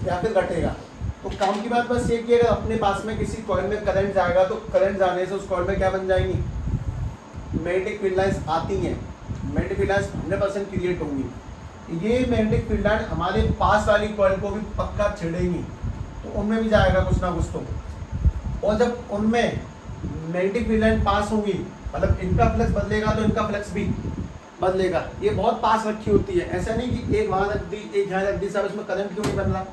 या फिर घटेगा। तो काम की बात बस ये कि अगर अपने पास में किसी कॉइल में करंट जाएगा तो करंट जाने से उस कॉइल में क्या बन जाएंगी, मैग्नेटिक फील्ड लाइंस आती हैं, मैग्नेटिक फील्ड लाइंस 100% क्रिएट होंगी। ये मैग्नेटिक फील्ड लाइन हमारे पास वाली कॉइल को भी पक्का छेड़ेंगी, तो उनमें भी जाएगा कुछ ना कुछ तो। और जब उनमें मैग्नेटिक फील्ड लाइन पास होंगी, मतलब इनका फ्लक्स बदलेगा तो इनका फ्लक्स भी बदलेगा। ये बहुत पास रखी होती है, ऐसा नहीं कि एक वहां रख दी एक यहाँ रख दी, सब इसमें करंट क्यों नहीं बन रहा,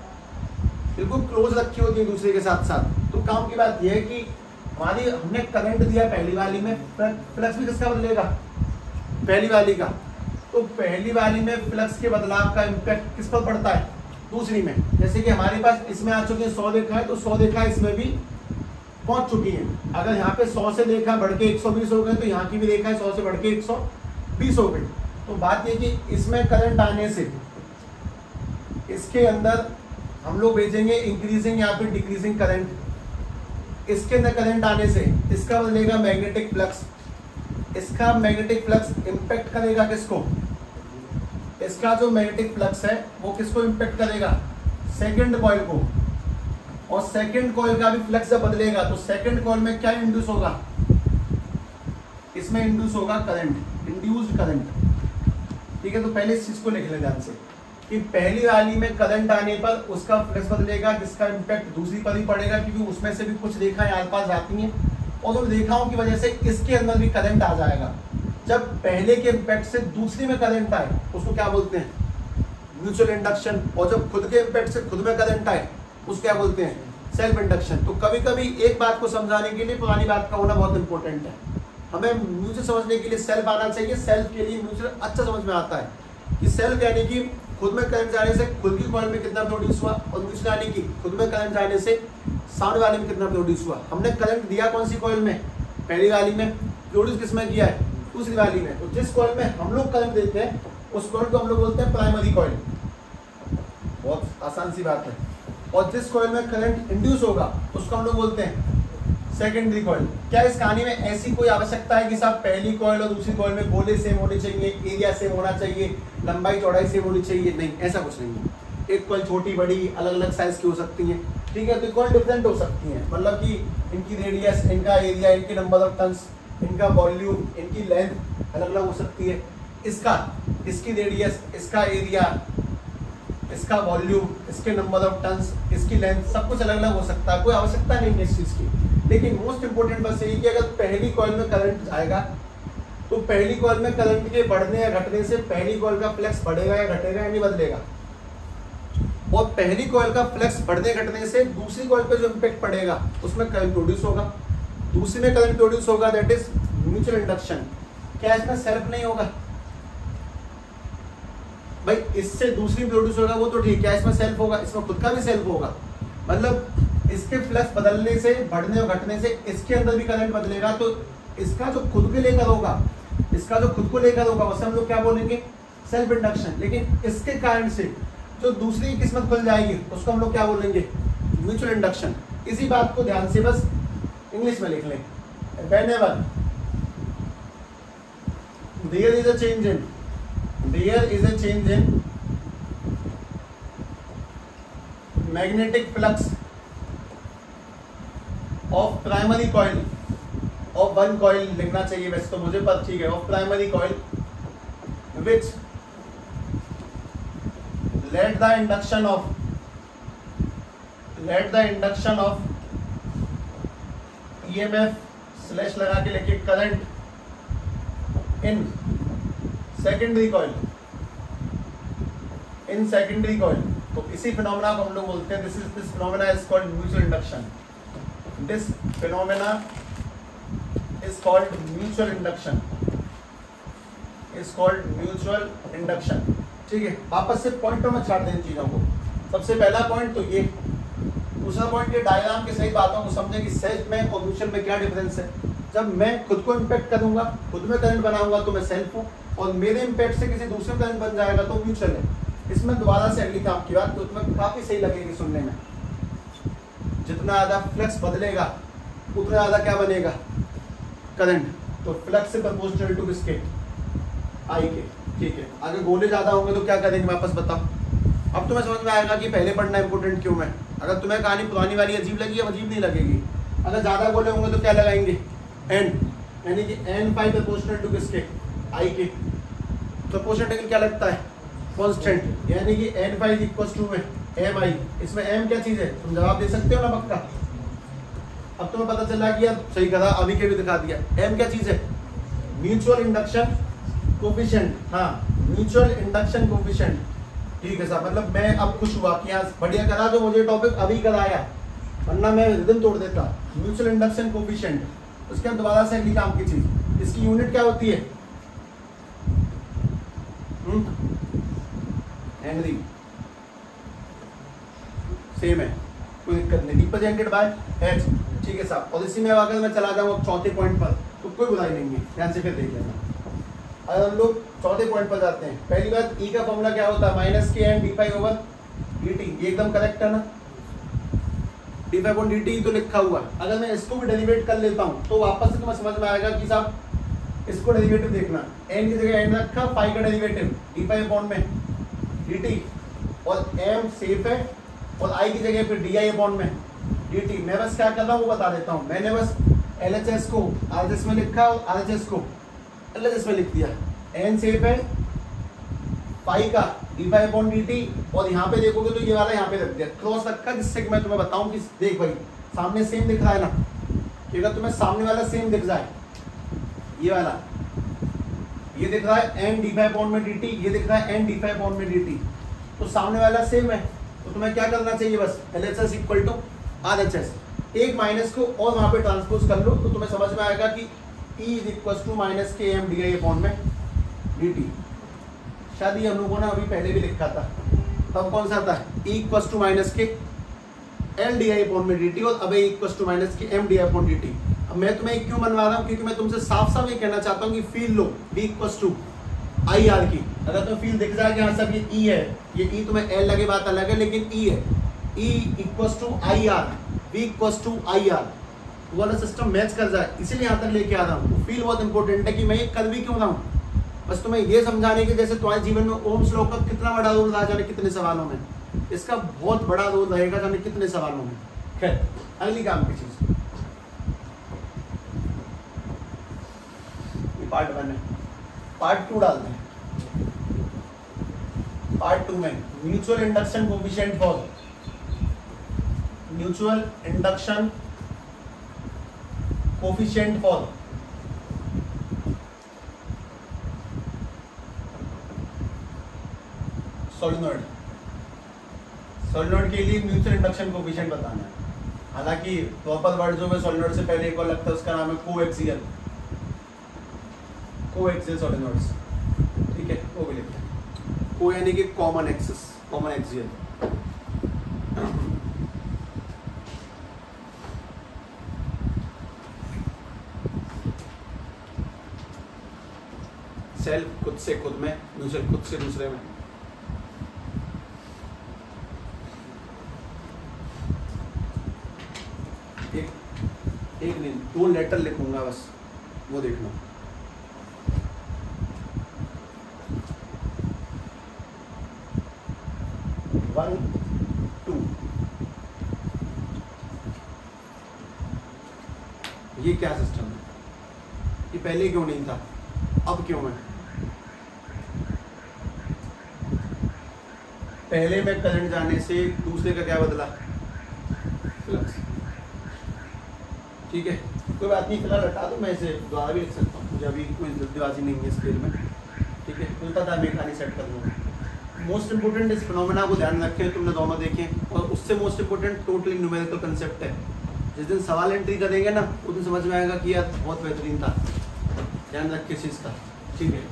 बिल्कुल क्लोज रखी होती है दूसरे के साथ साथ। तो काम की बात यह है कि हमारी हमने करंट दिया पहली वाली में, फ्लक्स भी किसका बदलेगा, पहली वाली का। तो पहली वाली में फ्लक्स के बदलाव का इम्पैक्ट किस पर पड़ता है, दूसरी में। जैसे कि हमारे पास इसमें आ चुके हैं 100 रेखा है, तो 100 रेखा इसमें भी पहुंच चुकी है। अगर यहाँ पे 100 से रेखा बढ़ के 120 हो गए तो यहाँ की भी रेखा 100 से बढ़ के 120 हो गई। तो बात ये कि इसमें करंट आने से इसके अंदर हम लोग भेजेंगे इंक्रीजिंग या फिर डिक्रीजिंग करंट। इसके अंदर करंट आने से इसका बदलेगा मैग्नेटिक फ्लक्स, इसका मैग्नेटिक फ्लक्स इम्पैक्ट करेगा किसको, इसका जो मैग्नेटिक फ्लक्स है वो किसको इम्पैक्ट करेगा, सेकंड कॉइल को। और सेकंड कॉइल का भी फ्लक्स जब बदलेगा तो सेकंड कॉइल में क्या इंड्यूस होगा, इसमें इंड्यूस होगा करंट, इंड्यूस्ड करंट। ठीक है, तो पहले इस चीज को लिख लें ध्यान से कि पहली वाली में करंट आने पर उसका फ्लक्स बदलेगा, जिसका इम्पैक्ट दूसरी पर भी पड़ेगा, क्योंकि उसमें से भी कुछ रेखाएं आस पास आती हैं और उन रेखाओं की वजह से इसके अंदर भी करंट आ जाएगा। जब पहले के इम्पैक्ट से दूसरी में करंट आए उसको क्या बोलते हैं? Mutual induction. और जब खुद के इम्पैक्ट से खुद में करंट आए उसको क्या बोलते हैं? Self induction. तो कभी कभी एक बात को समझाने के लिए पुरानी बात का होना बहुत इंपॉर्टेंट है। हमें म्यूचुअल समझने के लिए सेल्फ आना चाहिए, सेल्फ के लिए म्यूचुअल अच्छा समझ में आता है कि सेल्फ यानी कि खुद में करंट जाने से खुद की कॉइल में कितना प्रोड्यूस हुआ, और म्यूचुअल यानी कि खुद में करंट जाने से सामने वाले में कितना प्रोड्यूस हुआ। हमने करंट दिया कौन सी कॉइल में? पहली वाली में। प्रोड्यूस किस में किया है? दूसरी वाली में। तो जिस कॉइल में हम लोग करंट देते हैं उस कॉइल को हम लोग बोलते हैं प्राइमरी कॉइल। बहुत आसान सी बात है। और जिस कॉइल में करंट इंड्यूस होगा उसको हम लोग बोलते हैं सेकेंडरी कॉइल। क्या इस कहानी में ऐसी कोई आवश्यकता है कि साहब पहली कॉइल और दूसरी कॉइल में गोले सेम होने चाहिए, एरिया सेम होना चाहिए, लंबाई चौड़ाई सेम होनी चाहिए? नहीं, ऐसा कुछ नहीं है। एक कॉइल छोटी बड़ी अलग अलग साइज की हो सकती है। ठीक है, तो कॉइल डिफरेंट हो सकती है, मतलब कि इनकी रेडियस, इनका एरिया, इनके नंबर ऑफ टर्न्स, इनका वॉल्यूम, इनकी लेंथ अलग अलग हो सकती है। इसकी रेडियस, इसका एरिया, इसका वॉल्यूम, इसके नंबर ऑफ टर्न्स, इसकी लेंथ, सब कुछ अलग अलग हो सकता है। कोई आवश्यकता नहीं है इस चीज की। लेकिन मोस्ट इंपोर्टेंट बस यही कि अगर पहली कॉइल में करंट जाएगा तो पहली कॉइल में करंट के बढ़ने या घटने से पहली कॉइल का फ्लक्स बढ़ेगा या घटेगा या नहीं बदलेगा। और पहली कॉइल का फ्लक्स बढ़ने घटने से दूसरी कॉइल पे जो इम्पैक्ट पड़ेगा उसमें करंट प्रोड्यूस होगा, दूसरी में करंट प्रोड्यूस होगा, दैट इज म्यूचुअल इंडक्शन। क्या इसमें सेल्फ नहीं होगा? भाई इससे दूसरी प्रोड्यूस होगा वो तो ठीक है, इसमें सेल्फ होगा, इसमें खुद का भी सेल्फ होगा। मतलब इसके फ्लक्स बदलने से, बढ़ने और घटने से इसके अंदर भी करंट बदलेगा। तो इसका जो खुद के लेकर होगा, इसका जो खुद को लेकर होगा उसे हम लोग क्या बोलेंगे? Self induction. लेकिन इसके कारण से जो दूसरी किस्मत खुल जाएगी उसको हम लोग क्या बोलेंगे? Mutual induction. इसी बात को ध्यान से बस इंग्लिश में लिख लें। Whenever there is a change in magnetic flux of primary coil of one coil लिखना चाहिए वैसे तो मुझे पर ठीक है, of primary coil which let the induction of EMF slash लगा के लिखे करंट इन सेकेंडरी कॉइल। तो इसी फिनोमेना को हम लोग बोलते हैं, this phenomena is called mutual induction. This phenomena is called mutual induction. ठीक है, वापस से पॉइंटों में छाट दें इन चीजों को। सबसे पहला पॉइंट तो ये, दूसरा पॉइंट ये डायग्राम की सही बातों को समझें कि सेल्फ में और म्यूचुअल में क्या डिफरेंस है। जब मैं खुद को इम्पैक्ट करूंगा, खुद में करंट बनाऊंगा तो मैं सेल्फ हूँ, और मेरे इम्पैक्ट से किसी दूसरे करंट बन जाएगा तो म्यूचुअल है। इसमें दोबारा से अगली काम की बात तो उसमें काफी सही लगेगी सुनने में। जितना ज्यादा फ्लक्स बदलेगा उतना ज्यादा क्या बनेगा? करंट। तो फ्लक्स से प्रोपोर्शनल टू किसके? आई के। ठीक है, अगर गोले ज्यादा होंगे तो क्या करेंगे वापस बताओ। अब तुम्हें समझ में आएगा कि पहले पढ़ना इंपोर्टेंट क्यों है। अगर तुम्हें कहानी पुरानी वाली अजीब लगी, अब अजीब नहीं लगेगी। अगर ज्यादा गोले होंगे तो क्या लगाएंगे? एन, यानी कि एन पाई प्रोपोर्शनल टू किसके? आई के। प्रोपोर्शनल क्या लगता है? कांस्टेंट, यानी कि N pi is equal to में एम आई। इसमें एम क्या चीज है? तुम जवाब दे सकते हो ना पक्का। अब तुम्हें पता चला कि यार सही कहा, अभी के भी दिखा दिया। एम क्या चीज है? Mutual induction coefficient. हाँ, म्यूचुअल इंडक्शन कोफिशिएंट। ठीक है साहब, मतलब मैं अब खुश हुआ कि यहाँ बढ़िया करा जो मुझे टॉपिक अभी कराया, वरना मैं रिदम तोड़ देता। Mutual induction coefficient. उसके बाद दोबारा से अगली काम की चीज, इसकी यूनिट क्या होती है? हेनरी। सेम है, कोई दिक्कत नहीं। Represented by H. ठीक है साहब, और इसी में अगर मैं चला जाऊँ चौथे पॉइंट पर तो कोई बुराई नहीं है, ध्यान से फिर देख लेना। अगर हम लोग चौथे पॉइंट पर जाते हैं, पहली बात ई का फॉर्मूला क्या होता है? Minus K N D pi over D T. ये एकदम करेक्ट है ना? D pi upon D T तो लिखा हुआ। अगर मैं इसको भी डेरिवेट कर लेता हूँ तो वापस से तुम्हें समझ में आएगा कि साहब इसको डेरिवेटिव देखना। एन की जगह एन रखा, पाई का डेरिवेटिव डी पाई अपॉन में डी टी, और एम सेफ है, और आई की जगह फिर डी आई अपॉन में डी टी। मैं बस क्या कर रहा हूँ वो बता देता हूँ। मैंने बस एल एच एस को आर एच एस में लिखा और आर एच एस को अल्लाह इसमें लिख दिया एन सेफ है पाई का d5/dt, और यहाँ पे देखोगे तो ये वाला यहाँ पे रख दिया क्रॉस रखा, जिससे कि मैं तुम्हें बताऊं कि देख भाई सामने सेम दिख रहा है ना, कि अगर तुम्हें सामने वाला सेम दिख जाए, ये वाला ये दिख रहा है n d5/dt, ये दिख रहा है n d5/dt, तो सामने वाला सेम है, तो तुम्हें क्या करना चाहिए बस LHS इक्वल टू RHS, एक माइनस को और वहां पे ट्रांसपोज कर लो, तो तुम्हें समझ में आएगा कि E is equal to minus K M di/dt। शायद ये हम लोगों ने अभी पहले भी लिखा था, तब कौन सा था E इक्वल टू माइनस के L di/dt, और अब इक्वल टू माइनस के M di/dt। अब मैं तुम्हें क्यों बनवा रहा हूँ, क्योंकि मैं तुमसे साफ साफ ये कहना चाहता हूँ कि फील लो V इक्वल टू IR की, अगर तुम्हें फील दिख जाए कि हाँ सब ये E है, ये E तुम्हें L लगे बात अलग है, लेकिन E है, E equal to IR, V equal to IR, वो वाला सिस्टम मैच कर जाए, इसीलिए यहाँ तक लेके आ रहा हूँ। फील बहुत इंपॉर्टेंट है कि मैं ये कर भी क्यों रहा हूँ, बस तुम्हें ये समझाने के जैसे तुम्हारे जीवन में ओम्स लॉ का कितना बड़ा रोल रहा जाने कितने सवालों में, इसका बहुत बड़ा रोल रहेगा जाने कितने सवालों में। खैर अगली काम की चीज, ये पार्ट 1 है, पार्ट 2 डालते हैं। पार्ट 2 में mutual induction coefficient for, mutual induction coefficient for solenoid, solenoid के लिए म्यूचुअल इंडक्शन कोएफिशिएंट बताना है। हालांकि प्रॉपर वर्ड जो है सोलेनॉइड से पहले एक और लगता है, उसका नाम है कोएक्सियल, कोएक्सियल सोलेनॉइड्स, ठीक है, वो भी लिखते हैं। को यानी कि common axis, common axial. Self खुद से खुद में, म्यूचुअल खुद से दूसरे में। एक नहीं 2 लेटर लिखूंगा बस, वो देख लो। वन टू, ये क्या सिस्टम है, ये पहले क्यों नहीं था, अब क्यों है? पहले में करंट जाने से दूसरे का क्या बदला, फ्लक्स, ठीक है, कोई बात नहीं, फिलहाल हटा दो, मैं इसे दोबारा भी लिख सकता हूँ, मुझे अभी कोई जल्दीबाजी नहीं है स्केल में, ठीक है, मुझे पता है मैं कहानी सेट कर लूँगा। मोस्ट इंपोर्टेंट इस फिनोमेना को ध्यान रखें, तुमने दोनों देखें, और उससे most important totally numerical concept है। जिस दिन सवाल एंट्री करेंगे ना, उस दिन समझ में आएगा कि यार बहुत बेहतरीन था, ध्यान रखिए इस चीज़ का, ठीक है।